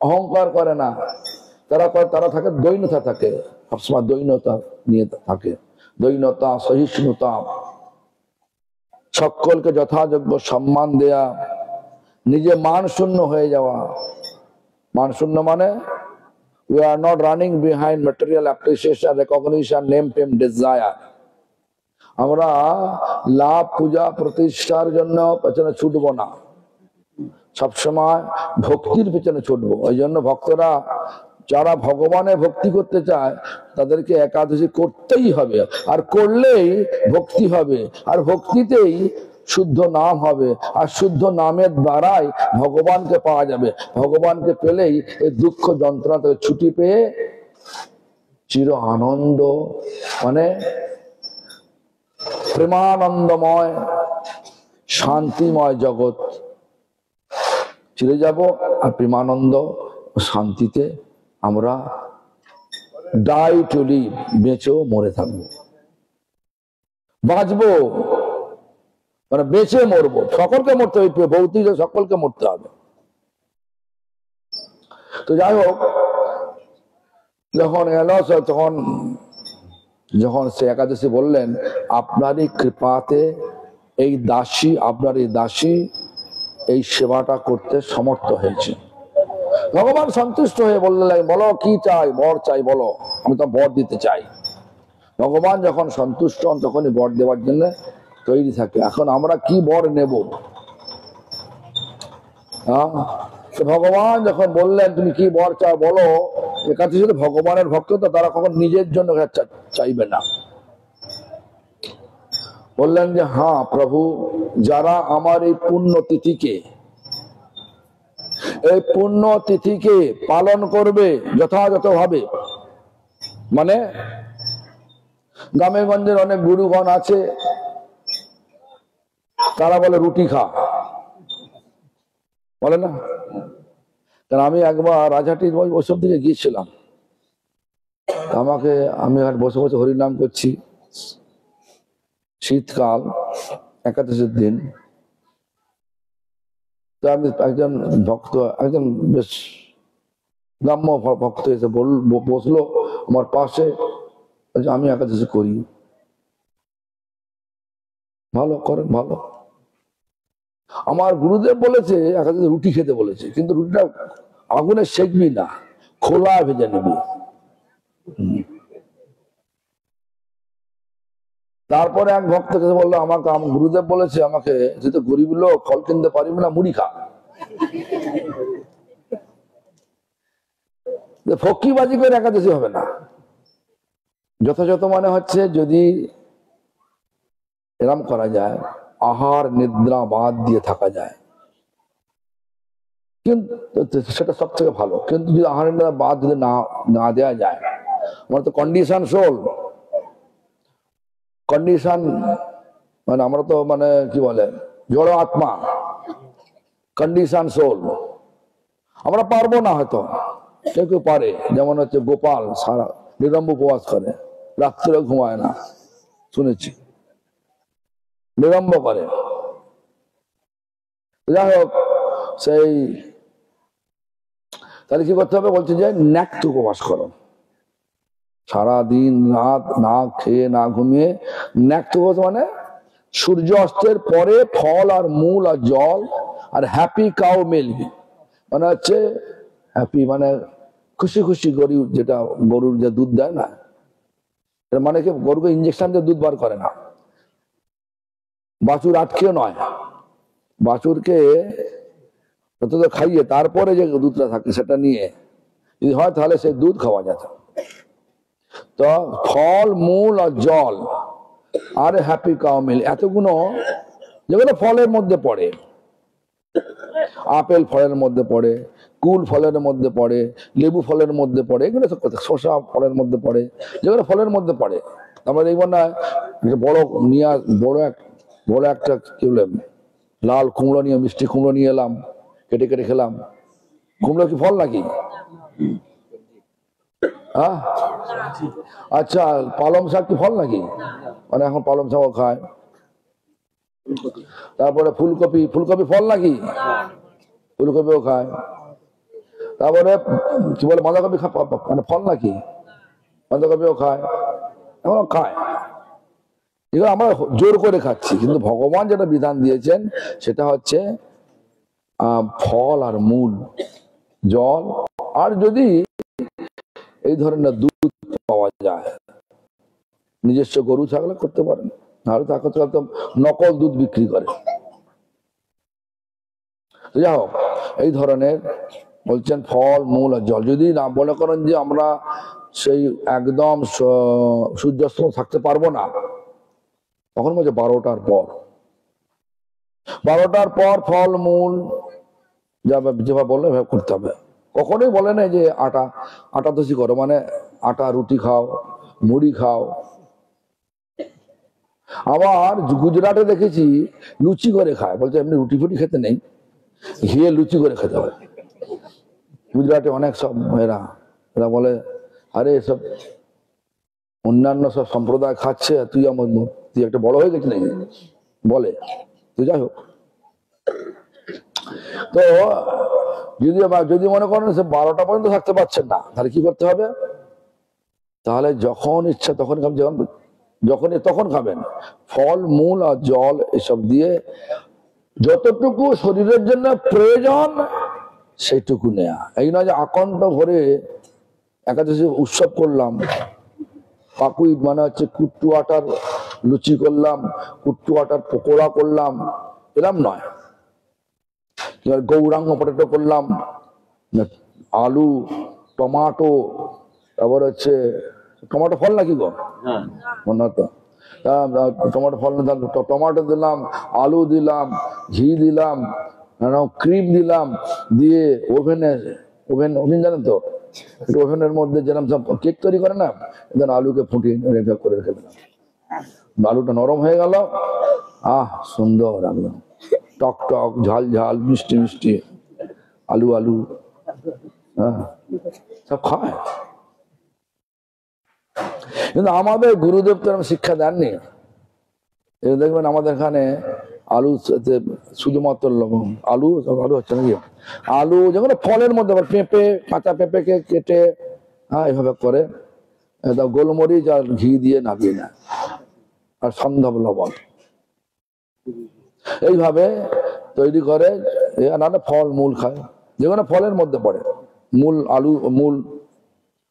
অহংকার করে না, তারা থাকে দৈন্যতা, থাকে সবসময় দৈন্যতা নিয়ে থাকে, দৈন্যতা, সহিষ্ণুতা, সকলকে যথাযোগ্য সম্মান দেয়া, নিজে মান শূন্য হয়ে যাওয়া। মান শূন্য মানে we are not running behind material appreciation, recognition, name, fame, desire. আমরা লাভ, পূজা, প্রতিষ্ঠার জন্য পেছনে ছুটবো না, সবসময় ভক্তির পেছনে ছুটবো। ওই জন্য ভক্তরা যারা ভগবানের ভক্তি করতে চায়, তাদেরকে একাদশী করতেই হবে, আর করলেই ভক্তি হবে, আর ভক্তিতেই শুদ্ধ নাম হবে, আর শুদ্ধ নামের দ্বারাই ভগবানকে পাওয়া যাবে। ভগবানকে পেলেই এই দুঃখ যন্ত্রণা থেকে ছুটি পেয়ে চির আনন্দ, মানে প্রেমানন্দময় শান্তিময় জগৎ চিরে যাব। আর প্রেমানন্দ শান্তিতে আমরা ডাই টু লিভ, বেঁচেও মরে থাকবো, বাঁচবো মানে বেঁচে মরবো, সকলকে মরতে হবে, ভৌতিক সকলকে মরতে হবে। তো যাই হোক, যখন এলো যখন সে একাদশী বললেন, আপনারই কৃপাতে এই দাসী, আপনার এই দাসী এই সেবাটা করতে সমর্থ হয়েছে। ভগবান সন্তুষ্ট হয়ে বললেন, বলো কি চাই, বর চাই, বলো, আমি তো বর দিতে চাই। ভগবান যখন সন্তুষ্ট হন তখনই বর দেওয়ার জন্য তৈরি থাকে। এখন আমরা কি বর নেব? ভগবান যখন বললেন তুমি কি বর চাও বলো, একাদশী শুধু ভগবানের ভক্ত তো, তারা কখন নিজের জন্য চাইবে না। বললেন যে হ্যাঁ প্রভু, যারা আমার এই পুণ্য তিথিকে পালন করবে যথাযথভাবে, মানে গ্রামে গঞ্জের অনেক গুরুগণ আছে, তারা বলে রুটি খা, বলে না? কারণ আমি একবার রাজহাটির ওইসব দিকে গিয়েছিলাম, আমি আর বসে বসে হরিনাম করছি, শীতকাল, একাদশীর দিন। তো আমি একজন ভক্ত, একজন বেশ গ্রাম্য ভক্ত এসে বসলো আমার পাশে, আমি একাদশী করি। ভালো করেন, ভালো। আমার গুরুদেব বলেছে একাদশী রুটি খেতে বলেছে, কিন্তু রুটিটা আগুনে সেকবি না, খোলা ভেজে নিবি। তারপরে এক ভক্ত এসে বললো আমাকে, আমার গুরুদেব বলেছে আমাকে, যেহেতু গরিব লোক ফল কিনতে পারিবি না, মুড়ি খা। ফকিবাজি করে একাদশী হবে না। যথাযথ মানে হচ্ছে যদি এরম করা যায়, আহার নিদ্রা বাদ দিয়ে থাকা যায়, কিন্তু সেটা সব থেকে ভালো। কিন্তু যদি আহার নিদ্রা বাদ যদি না দেওয়া যায়, আমরা তো কন্ডিশন সোল, কন্ডিশন মানে আমরা তো মানে কি বলে জড় আত্মা, কন্ডিশন সোল, আমরা পারবো না। হয়তো কেউ কেউ পারে, যেমন হচ্ছে গোপাল সারা নিরম্ব উপবাস করে, রাত্রে ঘুমায় না, শুনেছি, নিরম্ব করে। যাই হোক, সেই তাহলে কি করতে হবে, বলছে যে ন্যাক্ত উপবাস করো, সারাদিন রাত না খেয়ে না ঘুমিয়ে। ন্যাক্ত উপবাস মানে সূর্য অস্তের পরে ফল আর মূল আর জল আর হ্যাপি কাউ মিল্ক, মানে হচ্ছে হ্যাপি মানে খুশি খুশি গরু, যেটা গরুর যে দুধ দেয় না, এর মানে কি গরুকে ইঞ্জেকশন দিয়ে দুধ বার করে না, বাছুর আটকেও নয়, বাছুরকে খাইয়ে তারপরে যে দুধটা থাকে সেটা নিয়ে যদি হয় তাহলে সেই দুধ খাওয়া যেত। তো ফল মূল আর জল আর হ্যাপি কাউ মিল্ক, এতগুলো যেগুলো ফলের মধ্যে পড়ে, আপেল ফলের মধ্যে পড়ে, কুল ফলের মধ্যে পড়ে, লেবু ফলের মধ্যে পড়ে, এগুলো সব শসা ফলের মধ্যে পড়ে, যেগুলো ফলের মধ্যে পড়ে। আমরা দেখবো না বড় নিয়ে বড় একটা কি বলে লাল কুমড়ো নিয়ে, মিষ্টি কুমড়ো নিয়ে এলাম, কেটে কেটে খেলাম। কুমড়ো কি ফল নাকি? হ্যাঁ, আচ্ছা, পালং শাক কি ফল নাকি? মানে এখন পালং শাকও খায়। তারপরে ফুলকপি, ফুলকপি ফল নাকি? ফুলকপিও খায়। তারপরে কি বলে বাঁধাকপি মানে ফল নাকি? বাঁধাকপিও খায়, এখনো খায়। এগুলো আমরা জোর করে খাচ্ছি, কিন্তু ভগবান যেটা বিধান দিয়েছেন সেটা হচ্ছে ফল আর মূল, জল, আর যদি এই ধরনের দুধ পাওয়া যায়, নিজস্ব গরু থাকলে করতে পারেন, নাহলে তাকে তো নকল দুধ বিক্রি করে। যাই হোক, এই ধরনের বলছেন ফল মূল আর জল। যদি না মনে করেন যে আমরা সেই একদম সূর্যাস্ত থাকতে পারবো না, তখন বলছে 12টার পর, 12টার পর ফল মূল যেভাবে বললে এভাবে করতে হবে। কখনোই বলে না যে আটা দোষী করো, মানে আটা রুটি খাও, মুড়ি খাও। আবার গুজরাটে দেখেছি লুচি করে খায়, বলছে এমনি রুটি ফুটি খেতে নেই, ঘিয়ে লুচি করে খেতে হবে। গুজরাটে অনেক সব এরা বলে আরে এসব অন্যান্য সব সম্প্রদায় খাচ্ছে, তুই একটা বড় হয়ে গেছি নাকি বলে। তুই যাই হোক, তো যদি মনে করেন সে 12টা পর্যন্ত থাকতে পারছেন না, তাহলে কি করতে হবে? তাহলে যখন ইচ্ছা তখন তখন খাবেন, ফল মূল আর জল এসব দিয়ে যতটুকু শরীরের জন্য প্রয়োজন সেইটুকু নেয়া। এই নয় যে আকণ্ঠ ভরে একাদশী উৎসব করলাম, পাকুইট মানে হচ্ছে কুট্টু আটার লুচি করলাম, কুট্টু আটার পকোড়া করলাম, এরম নয়। গৌরাঙ্গ পটেটো করলাম, আলু টমাটো, তারপর হচ্ছে টমাটো ফল নাকি গো, মনে হতো টমাটো ফল, টমাটো দিলাম, আলু দিলাম, ঘি দিলাম, ক্রিম দিলাম, দিয়ে ওভেন জানেন তো, ওভেনের মধ্যে যেরকম সব কেক তৈরি করে না, আলুকে ফুটিয়ে রেখে করে রেখে দিলাম, আলুটা নরম হয়ে গেল, সুন্দর একদম টক টক ঝাল ঝাল মিষ্টি মিষ্টি আলু, হ্যাঁ সব খায়। কিন্তু আমাদের গুরুদেব তো শিক্ষা দেননি। দেখবেন আমাদের এখানে আলু শুধুমাত্র লবণ, আলু আলু হচ্ছে নাকি, আলু যেগুলো ফলের মধ্যে, পেঁপে, কাঁচা পেঁপেকে কেটে এইভাবে করে গোলমরিচ আর ঘি দিয়ে নামিয়ে নেয়, আর সন্ধব লবণ, এইভাবে তৈরি করে। নানা ফল মূল খায়, যেগুলো ফলের মধ্যে পড়ে, মূল আলু, মূল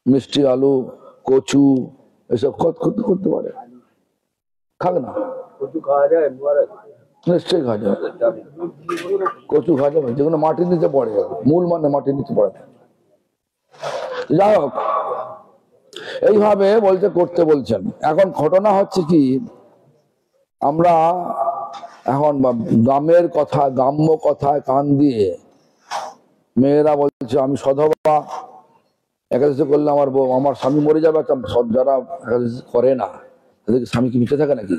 মিষ্টি আলু, কচু, এসব করতে পারে। খাবে না? নিশ্চয়ই খাওয়া যাবে, কচু খাওয়া যাবে, যেগুলো মাটির নিচে পড়ে, মূল মানে মাটির নিচে পড়ে। যাই হোক, এইভাবে বলতে করতে বলছেন। এখন ঘটনা হচ্ছে কি, আমরা এখন গ্রামের কথা, গ্রাম্য কথায় কান দিয়ে মেয়েরা বলছে আমি সধবা, একাদশী করলে আমার স্বামী মরে যাবে। যারা একাদশী করে না তাদেরকে স্বামী কি মিটে থাকে নাকি?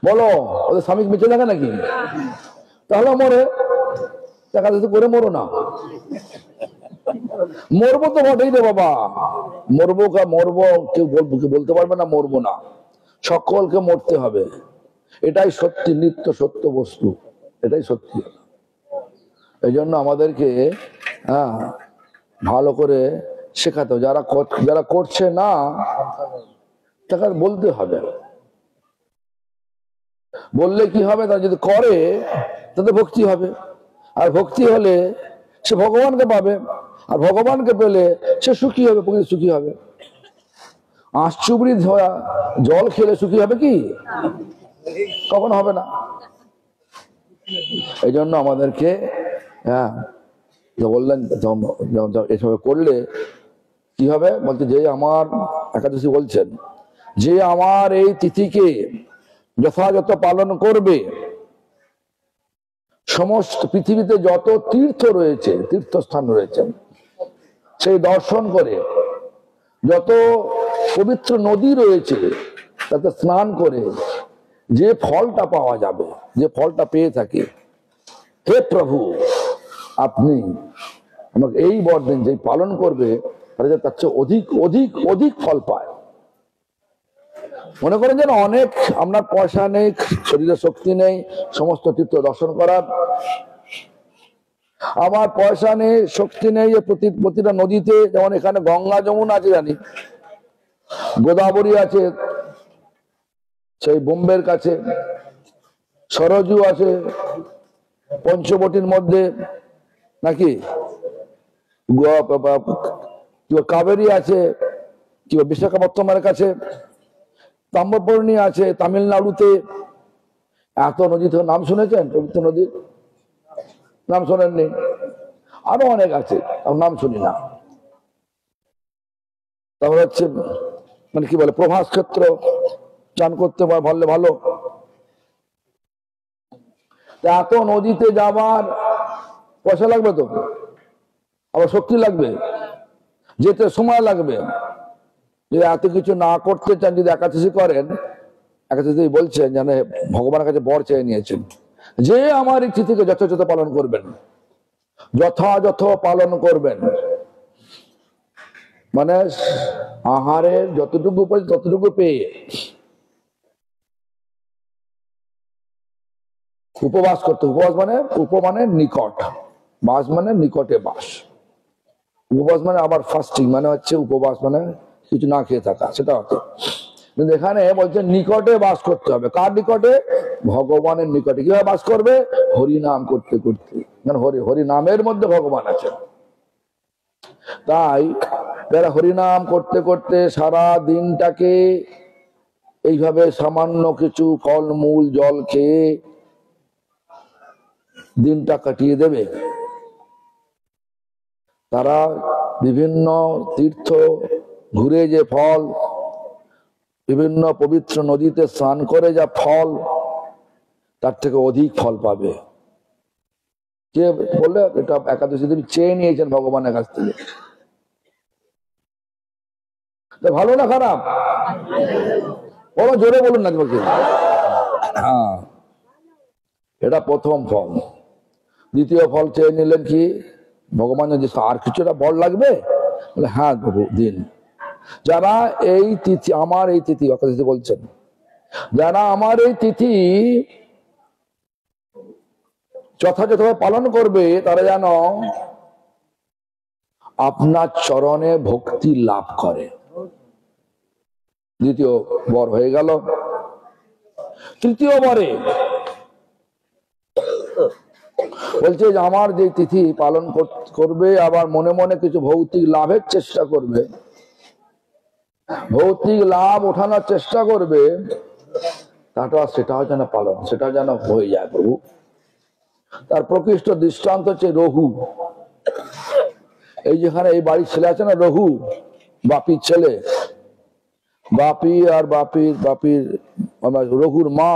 বলো, ওদের স্বামী মিটে থাকে নাকি? তাহলে মরে, একাদশী করে মরো না। মরবো তো বটেই রে বাবা, মরবো মরবো, কেউ বলতে পারবে না মরবো না, সকলকে মরতে হবে, এটাই সত্যি, নিত্য সত্য বস্তু, এটাই সত্যি। এই জন্য আমাদেরকে ভালো করে শেখাতে হবে। যারা করছে না তাকে বলতে হবে, বললে কি হবে, তারা যদি করে তাতে ভক্তি হবে, আর ভক্তি হলে সে ভগবানকে পাবে, আর ভগবানকে পেলে সে সুখী হবে, প্রকৃত সুখী হবে। আঁশচুবড়ি ধোয়া জল খেলে সুখী হবে কি? কখনো হবে না। এই জন্য আমাদেরকে বললেন এভাবে করলে কি হবে, বলতে যে আমার একাদশী বলছেন, যে আমার এই তিথিকে যথাযথ পালন করবে, সমস্ত পৃথিবীতে যত তীর্থ রয়েছে, তীর্থস্থান রয়েছে, সেই দর্শন করে, যত পবিত্র নদী রয়েছে তাতে স্নান করে যে ফলটা পাওয়া যাবে, যে ফলটা পেয়ে থাকে, হে প্রভু আপনি আমাকে এই বরদিন যে পালন করবে তার চেয়ে অধিক অধিক অধিক ফল পায়। মনে করেন যেন অনেক, আপনার পয়সা নেই, শরীরে শক্তি নেই সমস্ত তীর্থ দর্শন করার, আমার পয়সা নেই, শক্তি নেই প্রতিটা নদীতে, যেমন এখানে গঙ্গা যমুনা আছে জানি, গোদাবরী আছে সেই বোম্বের কাছে, সরজু আছে পঞ্চবটির মধ্যে নাকি, কাবেরী আছে বিশাখাপত্তনমের কাছে, তাম্রপর্ণী আছে তামিলনাড়ুতে। এত নদী থেকে নাম শুনেছেন? পবিত্র নদী নাম শোনেননি? আরো অনেক আছে, নাম শুনি না। তারপরে হচ্ছে মানে কি বলে, প্রভাস ক্ষেত্র, চান করতে পারলে ভালো। এত নদীতে যাবার পয়সা লাগবে তো, আবার শক্তি লাগবে, যেতে সময় লাগবে। যদি এত কিছু না করতে চান, যদি একাদশী করেন, একাদশী বলছেন জানে ভগবানের কাছে বর চেয়ে নিয়েছেন, যে আমার এই তিথিকে যথাযথ পালন করবেন, যথাযথ পালন করবেন, মানে আহারের যতটুকু ততটুকু পেয়ে, উপবাস করতে, উপবাস মানে মানে নিকট, বাস মানে নিকটে বাস, উপবাস মানে আবার ফাস্টিং মানে হচ্ছে উপবাস মানে কিছু না খেয়ে থাকা, সেটা হচ্ছে। কিন্তু এখানে বলছে নিকটে বাস করতে হবে। কার নিকটে? ভগবানের নিকটে। কিভাবে বাস করবে? হরিনাম করতে করতে, মানে হরি নামের মধ্যে ভগবান আছে। তাই যারা হরিনাম করতে করতে সারা দিনটাকে এইভাবে সামান্য কিছু ফল মূল জল খেয়ে দিনটা কাটিয়ে দেবে, তারা বিভিন্ন তীর্থ ঘুরে যে ফল, বিভিন্ন পবিত্র নদীতে স্নান করে যা ফল, তার থেকে অধিক ফল পাবে। কে বললে? এটা একাদশী দেবী চেয়ে নিয়েছেন ভগবানের কাছ থেকে। ভালো না খারাপ? বলো, জোরে বলুন না। হ্যাঁ, এটা প্রথম ফল। দ্বিতীয় ফল চেয়ে নিলেন কি, ভগবান যদি আর কিছুটা বল লাগবে, হ্যাঁ প্রভু দিন। যারা এই তিথি, আমার এই তিথি, অকাশে বলছেন, যারা আমার এই তিথি যথাযথভাবে পালন করবে তারা যেন আপনার চরণে ভক্তি লাভ করে। দ্বিতীয় বর হয়ে গেল। তৃতীয় বরে বলছে যে আমার যে তিথি পালন করবে, আবার মনে মনে কিছু ভৌতিক লাভের চেষ্টা করবে, ভৌতিক লাভ ওঠানোর চেষ্টা করবে, সেটাও যেন পালন, সেটাও যেন হয়ে যায় প্রভু। তার প্রকৃষ্ট দৃষ্টান্ত হচ্ছে রঘু। এই যেখানে এই বাড়ির ছেলে আছে না, রঘু, বাপির ছেলে, বাপি আর বাপির রঘুর মা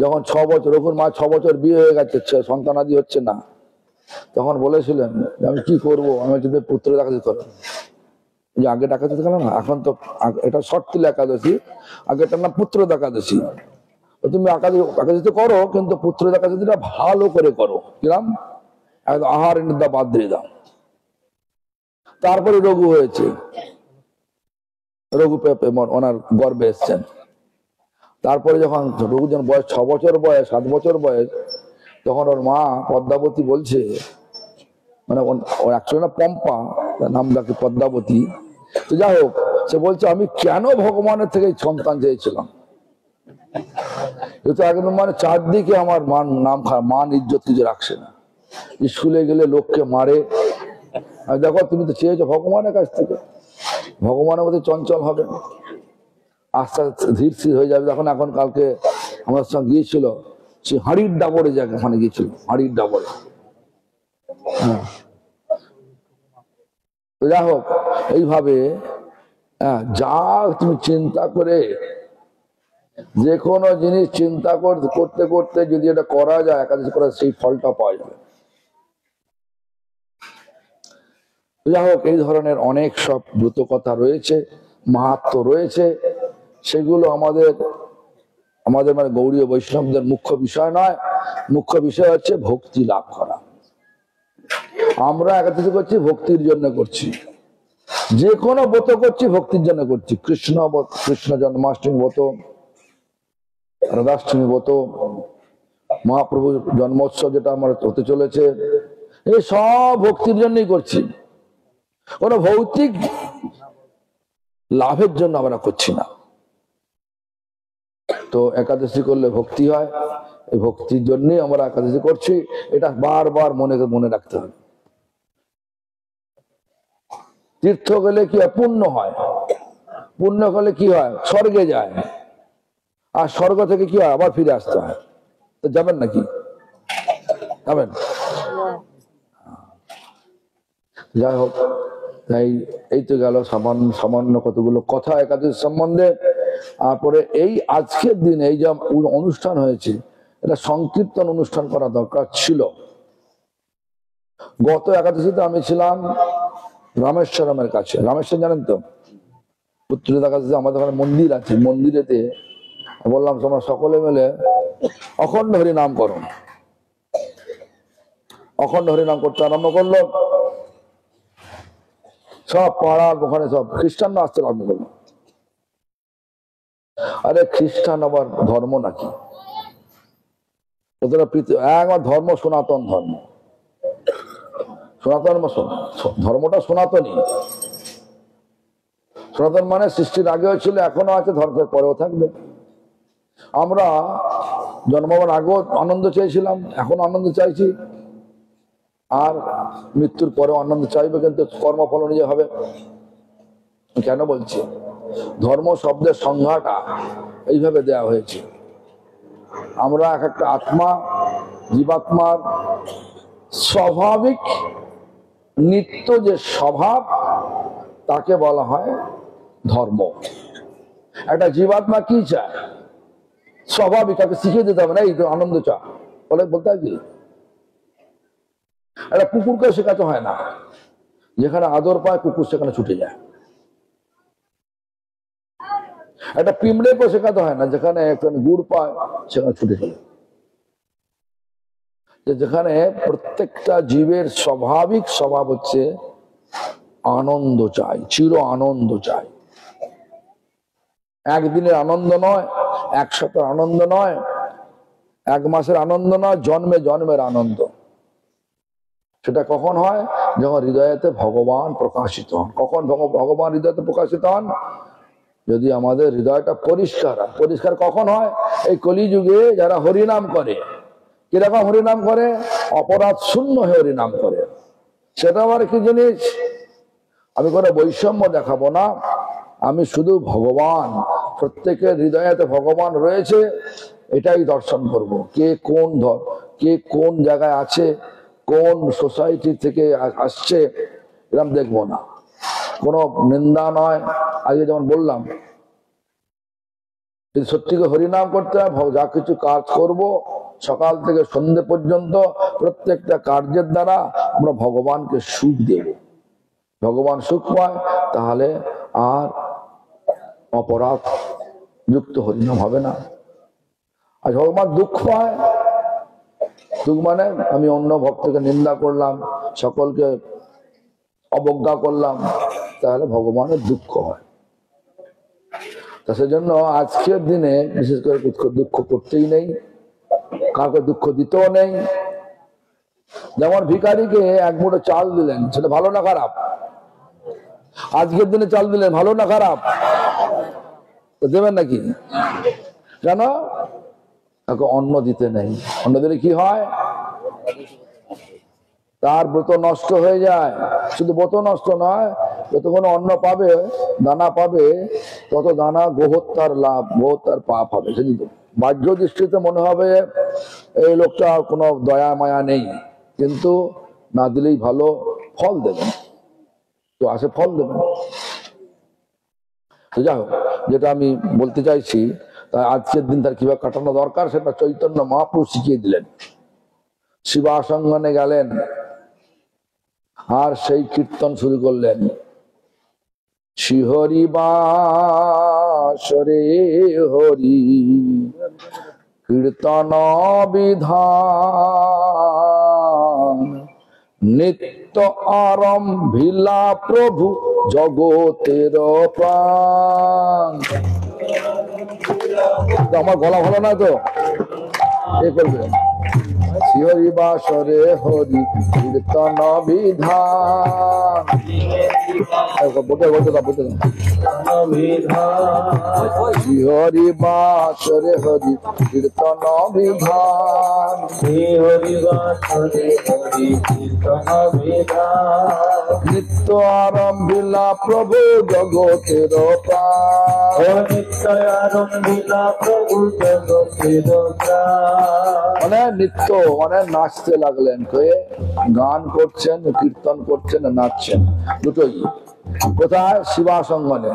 যখন 6 বছর, রঘুর মা 6 বছর বিয়ে হয়ে গেছে, সন্তানাদি হচ্ছে না, তখন বলেছিলেন আমি কি করব, আমি যদি পুত্র দেখাতে করো, যে আগে ডাকাতে গেল না, এখন তো এটা শর্তিল একাদশী, আগেটার নাম পুত্র একাদশী। তুমি একাদশী করো, কিন্তু পুত্র একাদশীটা ভালো করে করো, কিরাম আহার নিদ্রা বাদ দিয়ে দাও। তারপরে রঘু হয়েছে, রঘু ওনার গর্বে এসছেন। তারপরে যখন রঘু যখন বয়স 6 বছর বয়স, 7 বছর বয়স, তখন ওর মা পদ্মাবতী বলছে, মানে ওর অ্যাকচুয়ালি না পম্পা, তার নাম ডাকে পদ্মাবতী, তো যাই হোক, সে বলছে আমি কেন ভগবানের থেকে সন্তান চেয়েছিলাম, কিন্তু একদম মানে চারদিকে আমার নাম খারাপ, মান ইজ্জত কিছু রাখছে না, স্কুলে গেলে লোককে মারে। আর দেখো তুমি তো চেয়েছো ভগবানের কাছ থেকে, ভগবানের মধ্যে চঞ্চল হবে, আস্তে আস্তে ধীর স্থির হয়ে যাবে। এখন কালকে আমার সঙ্গে গিয়েছিল, সে হাঁড়ির ডাবরে জায়গা, ওখানে গিয়েছিল হাঁড়ির ডাবরে। হ্যাঁ, যাই হোক, এইভাবে যা তুমি চিন্তা করে, যে কোনো জিনিস চিন্তা করতে করতে যদি এটা করা যায়, একাদশী করা, সেই ফলটা পাওয়া যাবে। যাই হোক, এই ধরনের অনেক সব ব্রত কথা রয়েছে, মাহাত্ম্য রয়েছে, সেগুলো আমাদের মানে গৌড়ীয় বৈষ্ণবদের মুখ্য বিষয় নয়। মুখ্য বিষয় হচ্ছে ভক্তি লাভ করা। আমরা একাদশী করছি ভক্তির জন্য করছি, যে কোনো ব্রত করছি ভক্তির জন্য করছি। কৃষ্ণ জন্মাষ্টমী ব্রত, রাধাষ্টমী ব্রত, মহাপ্রভু জন্মোৎসব যেটা আমার হতে চলেছে, এই সব ভক্তির জন্যই করছি, কোনো ভৌতিক লাভের জন্য আমরা করছি না। তো একাদশী করলে ভক্তি হয়, এই ভক্তির জন্যই আমরা একাদশী করছি, এটা বারবার মনে রাখতে হবে। তীর্থ গেলে কি হয়, পুণ্য হয়, পুণ্য করলে কি হয়, স্বর্গে যায়, আর স্বর্গ থেকে কি হয়, আবার ফিরে আসতে হয়। তো যাবেন নাকি, যাবেন? যাই হোক, তাই এই তো গেল সামান্য কতগুলো কথা একাদশী সম্বন্ধে। তারপরে এই আজকের দিনে এই যে অনুষ্ঠান হয়েছে, এটা সংকীর্তন অনুষ্ঠান করা দরকার ছিল। গত একাদশীতে আমি ছিলাম রামেশ্বরমের কাছে, রামেশ্বর জানেন তো, পুত্রের একাদশীতে আমাদের ওখানে মন্দির আছে, মন্দিরেতে বললাম তোমরা সকলে মিলে অখণ্ড হরি নাম করো। অখণ্ড হরি নাম করতে আরম্ভ করলো, সব পাড়ার ওখানে সব খ্রিস্টানরা আসতে আরম্ভ করলো। আরে খ্রিস্টান আবার ধর্ম নাকি? একবার ধর্ম সনাতন ধর্ম, সনাতন ধর্মটা সনাতনী। সনাতন মানে সৃষ্টির আগেও ছিল, এখনো আছে, ধর্মের পরেও থাকবে। আমরা জন্মাবার আগেও আনন্দ চেয়েছিলাম, এখন আনন্দ চাইছি, আর মৃত্যুর পরেও আনন্দ চাইবে, কিন্তু কর্মফল অনুযায়ী হবে। কেন বলছি, ধর্ম শব্দের সংজ্ঞাটা এইভাবে দেয়া হয়েছে। আমরা এক একটা আত্মা, জীবাত্মার স্বাভাবিক নিত্য যে স্বভাব, তাকে বলা হয় ধর্ম। একটা জীবাত্মা কি চায়, স্বাভাবিক, তাকে শিখিয়ে দিতে হবে না, এই তো আনন্দ চা বলতে হয় কি। একটা কুকুরকে শেখাতে হয় না, যেখানে আদর পায় কুকুর সেখানে ছুটে যায়। একটা পিঁমড়েকে শেখাতে হয় না, যেখানে গুড় পায় সেখানে ছুটে চলে। যেখানে প্রত্যেকটা জীবের স্বাভাবিক স্বভাব হচ্ছে আনন্দ চাই, চির আনন্দ চাই। একদিনের আনন্দ নয়, এক সপ্তাহের আনন্দ নয়, এক মাসের আনন্দ নয়, জন্মে জন্মের আনন্দ। সেটা কখন হয়? যখন হৃদয়েতে ভগবান প্রকাশিত হন। কখন ভগবান হৃদয়তে প্রকাশিত হন? যদি আমাদের হৃদয়টা পরিষ্কার হয়। পরিষ্কার কখন হয়? এই কলিযুগে যারা হরিনাম করে। কিরকম হরিনাম করে? অপরাধ শূন্য হয়ে হরিনাম করে। সেটা আবার কি জিনিস? আমি কোনো বৈষম্য দেখাবো না, আমি শুধু ভগবান, প্রত্যেকের হৃদয়েতে ভগবান রয়েছে এটাই দর্শন করব। কে কোন জায়গায় আছে, কোন সোসাইটি থেকে আসছে, এরকম দেখবো না। কোনো নিন্দা নয়। আগে যেমন বললাম, যদি সত্যিকে হরিনাম করতে হয়, যা কিছু কাজ করব সকাল থেকে সন্ধ্যে পর্যন্ত প্রত্যেকটা কার্যের দ্বারা আমরা ভগবানকে সুখ দেব। ভগবান সুখ পায়, তাহলে আর অপরাধ যুক্ত হরিনাম হবে না। আর ভগবান দুঃখ পায়, দুঃখ মানে আমি অন্য ভক্তকে নিন্দা করলাম, সকলকে অবজ্ঞা করলাম, তাহলে ভগবানের দুঃখ হয়। তা সেজন্য আজকের দিনে বিশেষ করে দুঃখ করতেই নেই, কাউকে দুঃখ দিতেও নেই। যেমন ভিখারিকে এক মুঠো চাল দিলেন, সেটা ভালো না খারাপ? আজকের দিনে চাল দিলেন, ভালো না খারাপ? দেবেন নাকি? কেন? তাকে অন্ন দিতে নেই। অন্ন দিলে কি হয়? তার ব্রত নষ্ট হয়ে যায়। শুধু ব্রত নষ্ট নয়, যতক্ষণ অন্ন পাবে, দানা পাবে, তত দানা গোহত্যার লাভ, গোহত্যার পাপ হবে। সেদিকে বাহ্য দৃষ্টিতে মনে হবে এই লোকটা কোনো দয়া মায়া নেই, কিন্তু না দিলেই ভালো, ফল দেবেন তো আসে, ফল দেবেন। যাই হোক, যেটা আমি বলতে চাইছি, তাই আজকের দিন তার কিভাবে কাটানো দরকার সেটা চৈতন্য মহাপ্রভু শিখিয়ে দিলেন। শিবাসঙ্গনে গেলেন আর সেই কীর্তন শুরু করলেন। শ্রীহরি বাসরে হরি কীর্তন বিধান, নিত্য আরম্ভিলা প্রভু জগতের প্রাণ। আমার গলা ভালো না তো, এ করবেন। শ্রীহরি বাসরে হরি কীর্তন বিধান, শ্রীহরি বাসরে হরি কীর্তন বিধান, নিত্য আরম্ভিলা প্রভু জগতের প্রাণ, নিত্য আরম্ভিলা প্রভু জগতের প্রাণ। মানে নিত্য মানে নাচতে লাগলেন, গান করছেন, কীর্তন করছেন, নাচছেন, দুটোই। কোথায়? শিবাসঙ্গনে।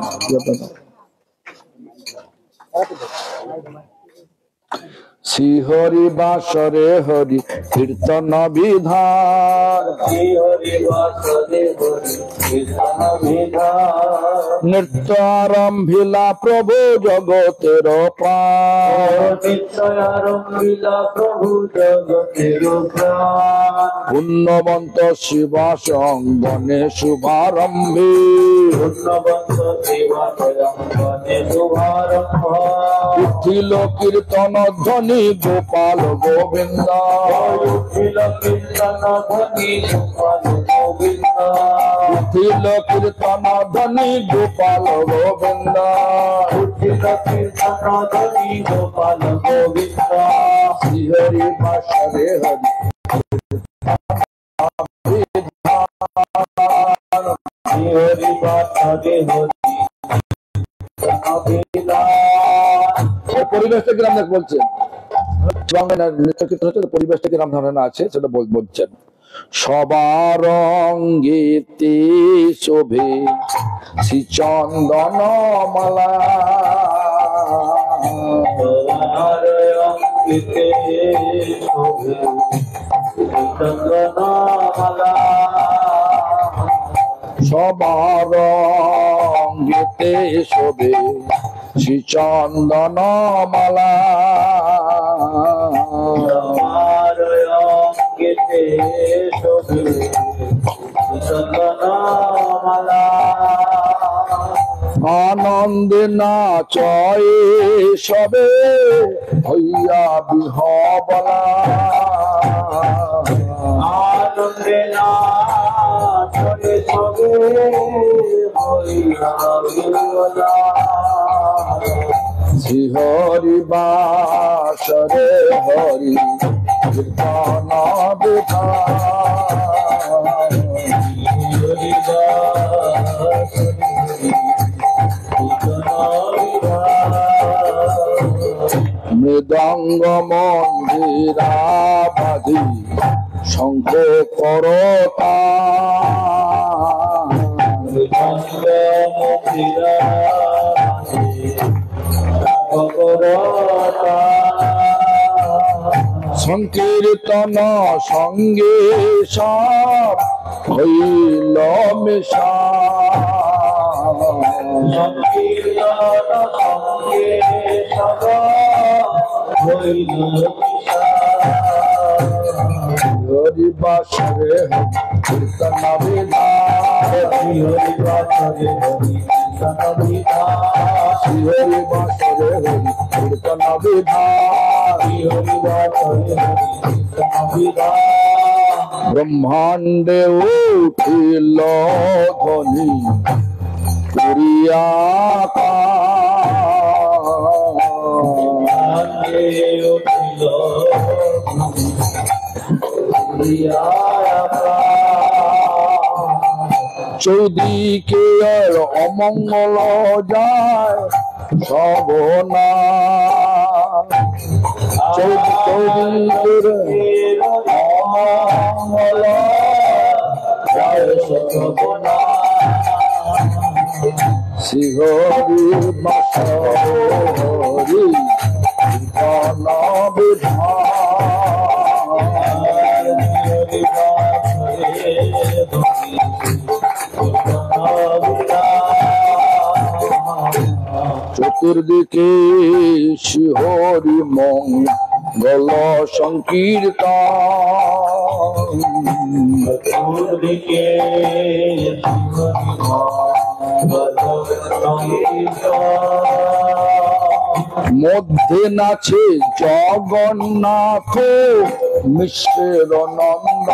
শ্রীহরি বাসরে হরি কীর্তন বিধান, নৃত্য আরম্ভিলা প্রভু জগতের প্রাণ, পুণ্যবন্ত শিবাসঙ্গনে শুভারম্ভে, উঠিল কীর্তন ধ্বনি গোপাল গোবিন্দ, উঠিল কীর্তন ধ্বনি গোপাল গোবিন্দ, শ্রীহরি বাসরে হরি শ্রীহরি বাসরে হরি। পরিবেশটা কিরাম বলছেন, পরিবেশটা কিরাম ধরনের আছে সেটা বলছেন। সবার অঙ্গেতে শোভে শ্রী চন্দন মালা, সবার অঙ্গেতে শোভে শ্রী চন্দন মালা, না চয়ে সবে হইয়া বিহবলা আনন্দে না চলে সবে হইয়া বিহবলা শ্রী হরি বাসরে হরি কীর্তন বিধান মৃদঙ্গ মন্দিরাবাদী শঙ্খ করতা সংকীর্তন সঙ্গে সব হইল মিশা হরি বাসরে কীর্তন বিধান হরি বাসরে কীর্তন বিধান ব্রহ্মাণ্ডে উঠিল ধ্বনি করিয়া চৌদিকে অমঙ্গল যায় সবনা চৌদিকের অমঙ্গল যায় সবনা শিহরি বাসরি কীর্তন চতুর্দিকে শিহরি মঙ্গল সংকীর্তন চতুর্দিকে মধ্যে নাচে জগন্নাথ মিশ্রের নন্দ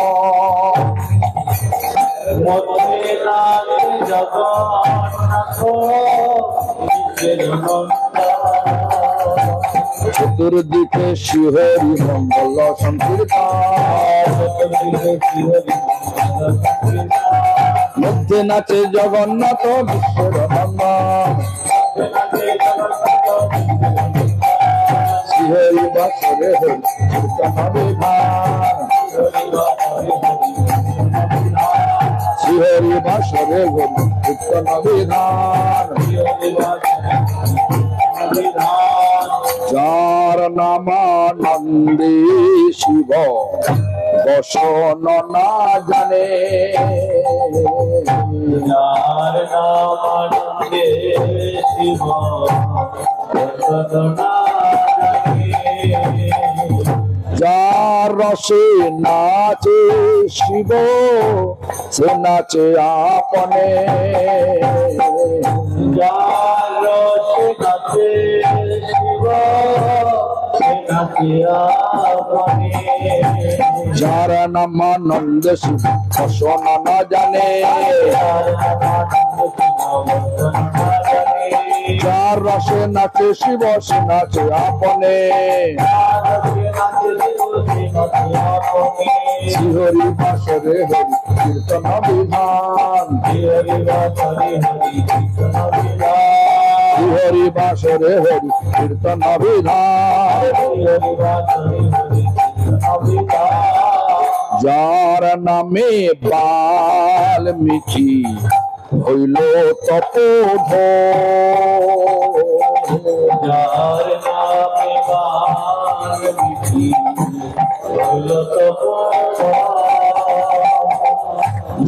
মধ্যে নাচে জগন্নাথ মিশ্রের নন্দ চতুর্দিকে শিহরি মঙ্গল সংকীর্তন মধ্যে নাচে জগন্নাথ বিশ্বের নন্দ শিহরি বাসরে হরি কীর্তন বিধান শিহরি বাসরে হরি কীর্তন বিধান যার নামানন্দে শিব বসন না জানে যার নামানন্দে শিব বসন না জানে যার রসে নাচে শিব সে নাচে আপনে যার রসে নাচে শিব সে নাচে আপনে যার নামানন্দ শিব বসন না জানে যার রসে নাচে শিব সে নাচে আপনে শিহরি বাসরে হরি কীর্তন বিধান শিহরি বাসরে হরি কীর্তন বিধান যার নামে বাল্মীকি হইল তপোধ যার নামে বাল্মীকি হইল তপোধ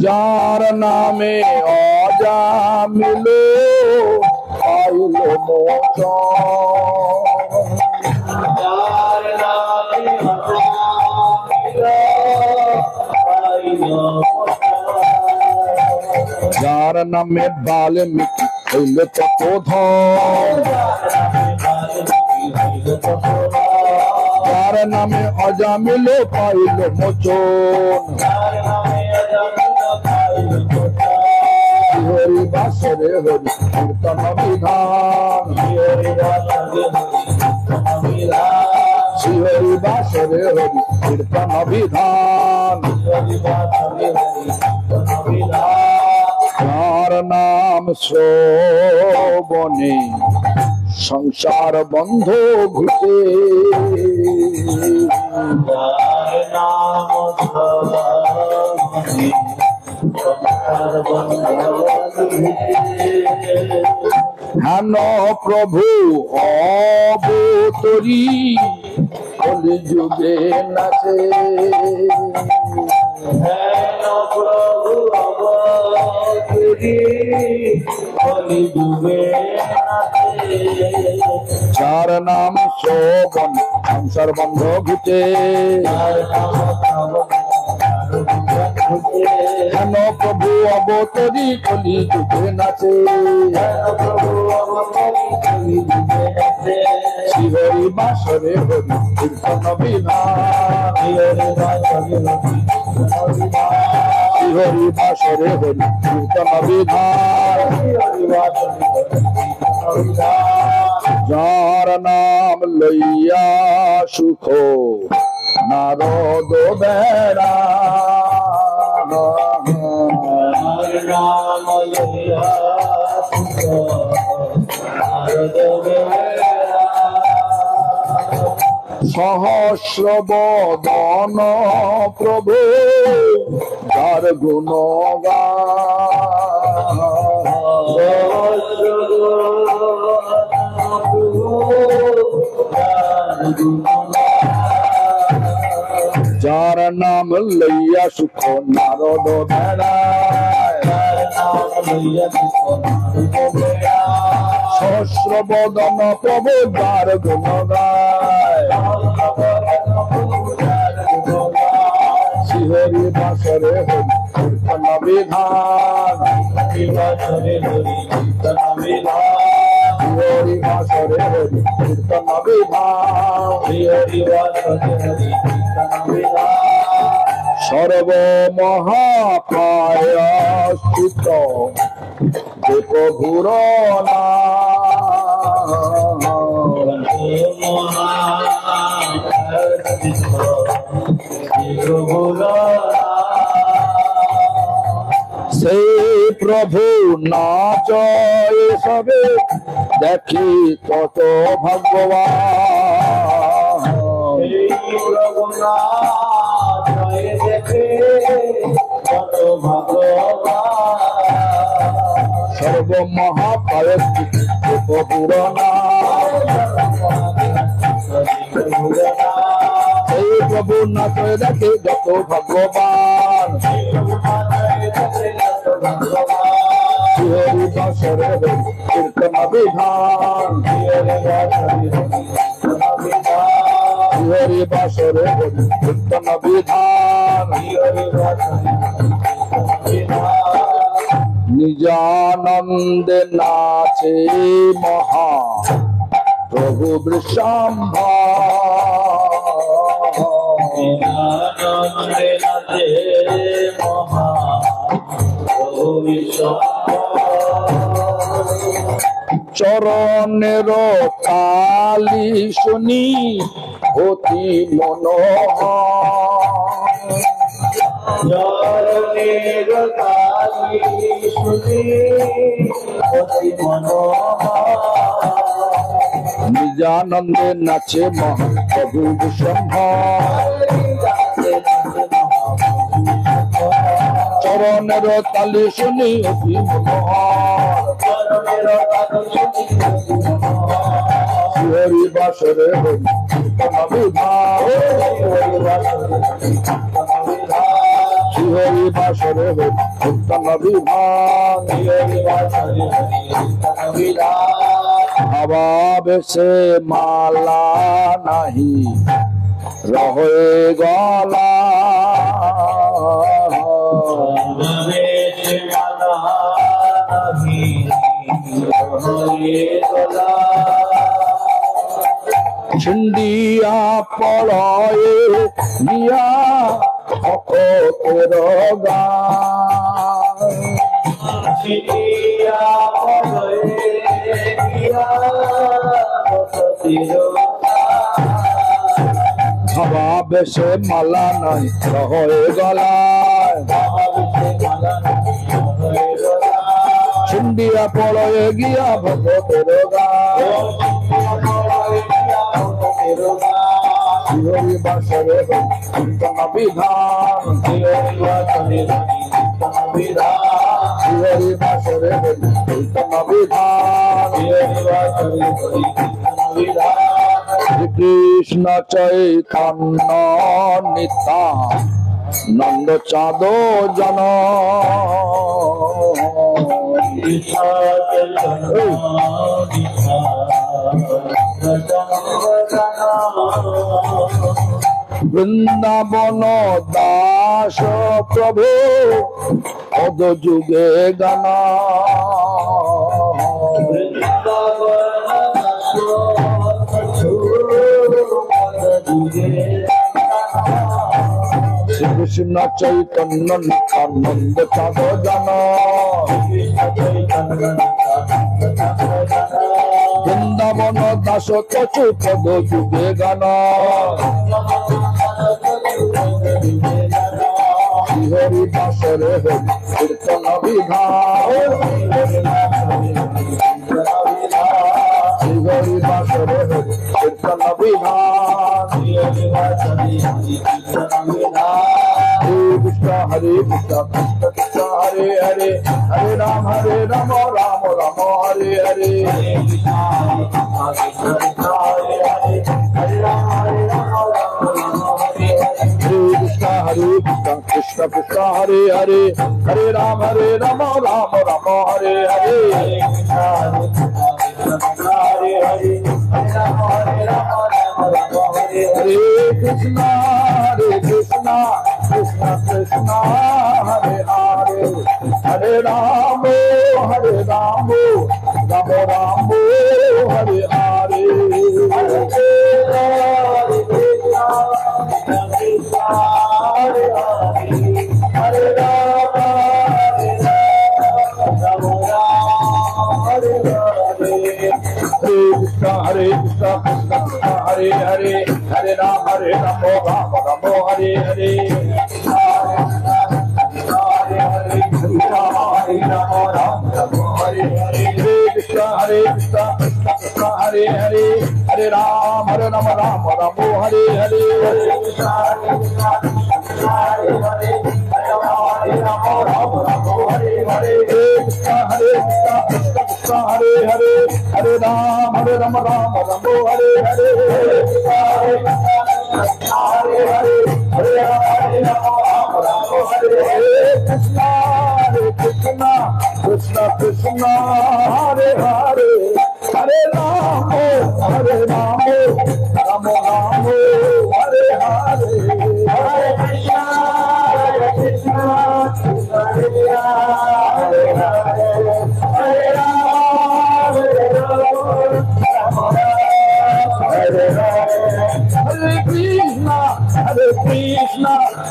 যার নামে অজামিল পাইল মোচন যার নামে যার নামে বাল্মীকি হইল তপোধন। যার নামে অজামিল পাইল মোচন। হরি বাসরে হরি কীর্তন বিধান। শ্রীহরি বাসরে হরি কীর্তন বিধান। যার নাম শ্রবণে সংসার বন্ধ ঘুটে। হেন প্রভু অবতরী কলি যুগে নাচে। যার নাম শোভন সংসার বন্ধ ঘুটে। হেন প্রভু অবতরী কলি যুগে নাচে। শ্রীহরি বাসরে হরি কীর্তন বিধান। শ্রীহরি বাসরে হরি কীর্তন বিধান। যার নাম লইয়া সুখ নারদ বেড়া। সহস্র বদন প্রভু যার গুণগান। যার নাম লইয়া সুখ নারদ বেড়ায়। সহস্র বদন প্রভু যার গুণ গায়। শ্রীহরি বাসরে হরি কীর্তন বিধান। শ্রীহরি বাসরে হরি কীর্তন বিধান। সর্ব মহাপ্রায়শ্চিত যে প্রভুর সেই প্রভু নাচ সবে দেখি কত ভগবান। সর্ব মহাপ্রায়শ্চিত প্রভুর সেই প্রভু নাচ দেখে যত ভগবান। শ্রীহরি বাসরে হরি কীর্তন বিধান। শ্রীহরি বাসরে হরি কীর্তন বিধান। নিজানন্দে নাচে মহা প্রভু বৃষাম্ভা। চরণের তালি শুনি অতি মনোহর। নিজানন্দে নাচে মহাপ্রভু বিশ্বম্ভর। চরণের তালি শুনি অতি মনোহর। শ্রীহরি বাসরে হরি কীর্তন বিধান। শ্রীহরি বাসরে হরি কীর্তন বিধান। ভাবাবেশে মালা নাহি রহে গলা। ছিন্দিয়া পড়য়ে গিয়া ভক্তের গান ছিটিয়া পড়ে গিয়া ভক্তের ভাবা বেশে মালা নাই রহয়ে গলায় ছিন্দিয়া পড়য়ে গিয়া ভক্তের গান হরি বাসরে কীর্তন বিধান হরি বাসরে কীর্তন বিধান শ্রী কৃষ্ণ চৈতন্য নিত্যানন্দ চাঁদ জন বৃন্দাবন দাস প্রভু পদ যুগে গানা শ্রীকৃষ্ণ চৈতন্য নিত্যানন্দ চাঁদ জন বৃন্দাবন দাস কচু পদ যুগে গানা হরি বাসরে হরি কীর্তন বিধান হরি বাসরে হরি কীর্তন বিধান হরে কৃষ্ণ কৃষ্ণ কৃষ্ণ হরে হরে হরে রাম রাম রাম হরে হরে কৃষ্ণ হরে কৃষ্ণ কৃষ্ণ হরে হরে হরে রাম রাম রাম হরে হরে हरे कृष्णा कृष्ण कृष्ण हरे हरे हरे राम राम राम हरे हरे हरे हरे कृष्ण हरे कृष्ण कृष्ण कृष्ण हरे हरे हरे राम राम राम हरे हरे हरे राम राम हरे हरे कृष्ण हरे कृष्ण कृष्ण कृष्ण हरे हरे हरे राम राम राम हरे हरे हरे हरे हरे राम राम हरे हरे कृष्ण कृष्ण कृष्ण हरे हरे हरे राम राम राम हरे हरे हरे कृष्ण हरे हरे हरे राम हरे हरे कृष्ण कृष्ण कृष्ण हरे हरे हरे राम राम राम हरे हरे हरे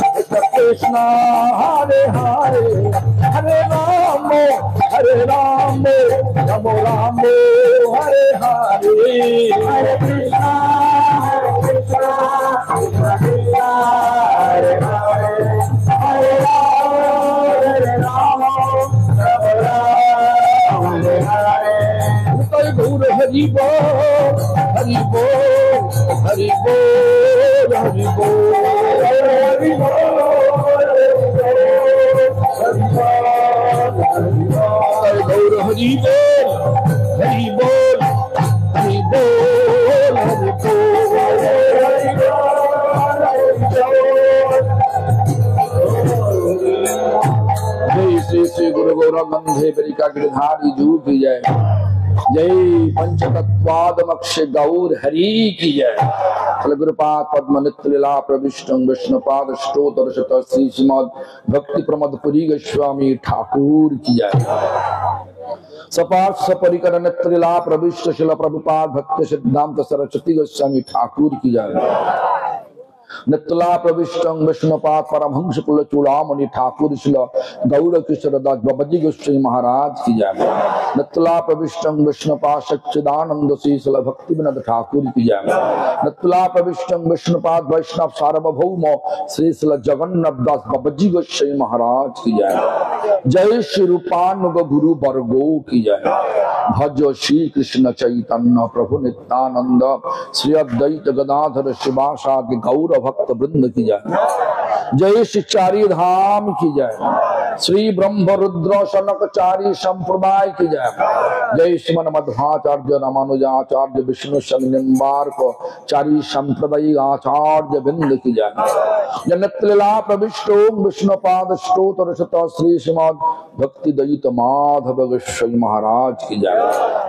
कृष्ण कृष्ण हरे हरे हरे राम हरे हरे गौर हरि बोल हरि बोल हरि बोल हरि बोल हरि बोल गौर हरि बोल हरि बोल हरि बोल हरि जय श्री श्री गुरु गौरांगे बरिका गिरधारी जू की जय जय पंचतत्वादमक्ष गौर हरि की जय गुरुपाद पद्म नित्य लीला प्रविष्ट विष्णुपाद स्तोत्र शत श्री श्रीमद भक्ति प्रमद पुरी गोस्वामी ठाकुर की जय। सपार्थ सपरिकर नेत्रिला प्रविष्ट शिल प्रभुपाद भक्त सिद्धांत सरस्वती गोस्वामी ठाकुर की जय। नित्ला प्रविष्टं विष्णुपाद परमहंस कुल चूड़ामणि ठाकुर शिल गौर किशोर दास बाबाजी गोस्वामी महाराज की जय। नित्ला प्रविष्टं विष्णुपाद सच्चिदानंद शील भक्ति विनोद ठाकुर की जय। नित्ला प्रविष्टं विष्णुपाद वैष्णव सार्वभौम श्री शिल जगन्नाथ दास बाबाजी गोस्वामी महाराज की जय। जय श्री रूपानुग गुरु वर्गो की जय। भज श्री कृष्ण चैतन्य प्रभु नित्यानंद श्री अद्वैत गदाधर शिवासादि गौर भक्त वृंद की जय। जय श्री चारी धाम की जय। श्री ब्रह्म रुद्र शनकचारी संप्रदाय की जय। जय श्रीमन मध्वाचार्य रामानुजाचार्य विष्णु निम्बार्क चारी संप्रदाय आचार्य वृंद की जय। जनतलीला प्रविष्टो विष्णुपाद स्तोत्र शत श्री श्रीमद भक्ति दयित माधव गोस्वामी महाराज की जय।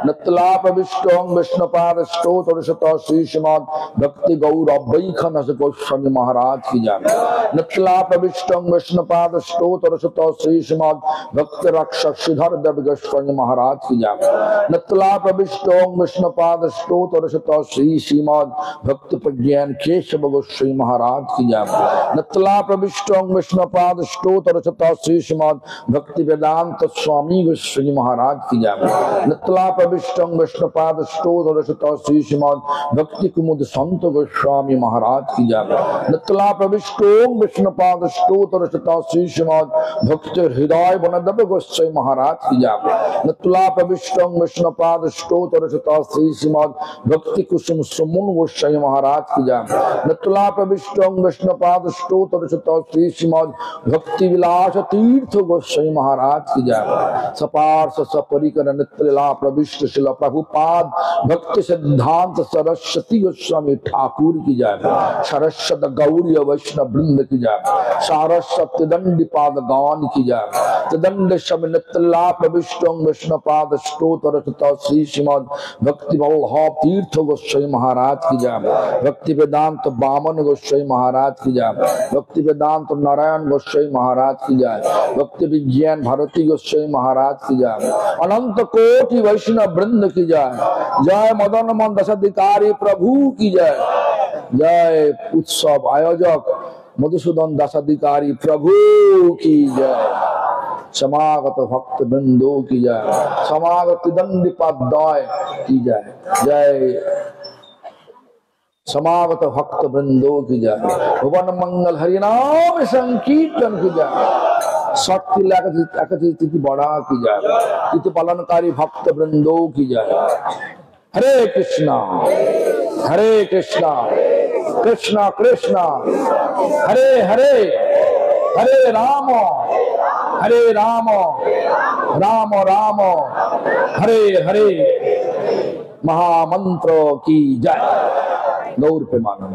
नतला प्रविष्टो विष्णुपाद स्तोत्र शत श्री श्रीमद भक्ति गौर वैखनस गोस्वामी महाराज की जय। नतला प्रविष्टो विष्णुपाद स्तोत्र शत श्री श्रीमद भक्ति रक्षक श्रीधर देव गोस्वामी महाराज की जय। नतला प्रविष्टो विष्णुपाद स्तोत्र शत श्री श्रीमद भक्ति प्रज्ञान केशव गोस्वामी महाराज की जय। नतला प्रविष्टो विष्णुपाद स्तोत्र शत श्री श्रीमद भक्ति वेदांत स्वामी गोस्वामी महाराज की जय। नतला प्रविष्टो विष्णुपाद स्तोत्र शत श्री श्रीमद भक्ति कुमुद संत गोस्वामी महाराज की जय। नतला प्रविष्टो विष्णुपाद स्तोत्र शत श्री श्रीमद भक्ति हृदय वनदेव गोस्वामी महाराज की जय। नतला प्रविष्टो विष्णुपाद स्तोत्र शत श्री श्रीमद भक्ति कुसुम सुमन गोस्वामी महाराज की जय। नतला प्रविष्टो विष्णुपाद स्तोत्र शत श्री श्रीमद भक्ति विलास तीर्थ गोस्वामी महाराज की जय। सपार्श सपरिकर नित्यलीला प्रविष्ट शिल प्रभुपाद भक्ति सिद्धांत सरस्वती गोस्वामी ठाकुर की जय। सरस्वत गौरी वैष्णव वृंद की जय। सारस्वत दंडी पाद गान की जय। दंड शब नित्यलीला प्रविष्टो विष्णुपाद स्तोत्र शत श्री श्रीमद भक्ति वल्लभ तीर्थ गोस्वामी महाराज की जय। भक्ति वेदांत बामन गोस्वामी महाराज की जय। भक्ति वेदांत नारायण गोस्वामी महाराज की जय। भक्ति विज्ञान भारती गोस्वामी महाराज की जय। अनंत कोटि वैष्णव वृंद की जय। जय मदन मोहन दशाधिकारी प्रभु की जय। जय उत्सव आयोजक मधुसूदन दशाधिकारी प्रभु की जय। समागत भक्त बिंदु की जय। समागत दंडीपाध्याय की जय। जय समागत भक्त वृंदो की जय। भुवन मंगल हरिनाम संकीर्तन की जय। शक्ति तिथि बड़ा की जय। तिथि पालनकारी भक्त वृंदो की जय। हरे कृष्णा कृष्णा कृष्णा हरे हरे हरे राम राम राम हरे हरे महामंत्र की जय। गौर पे मानो।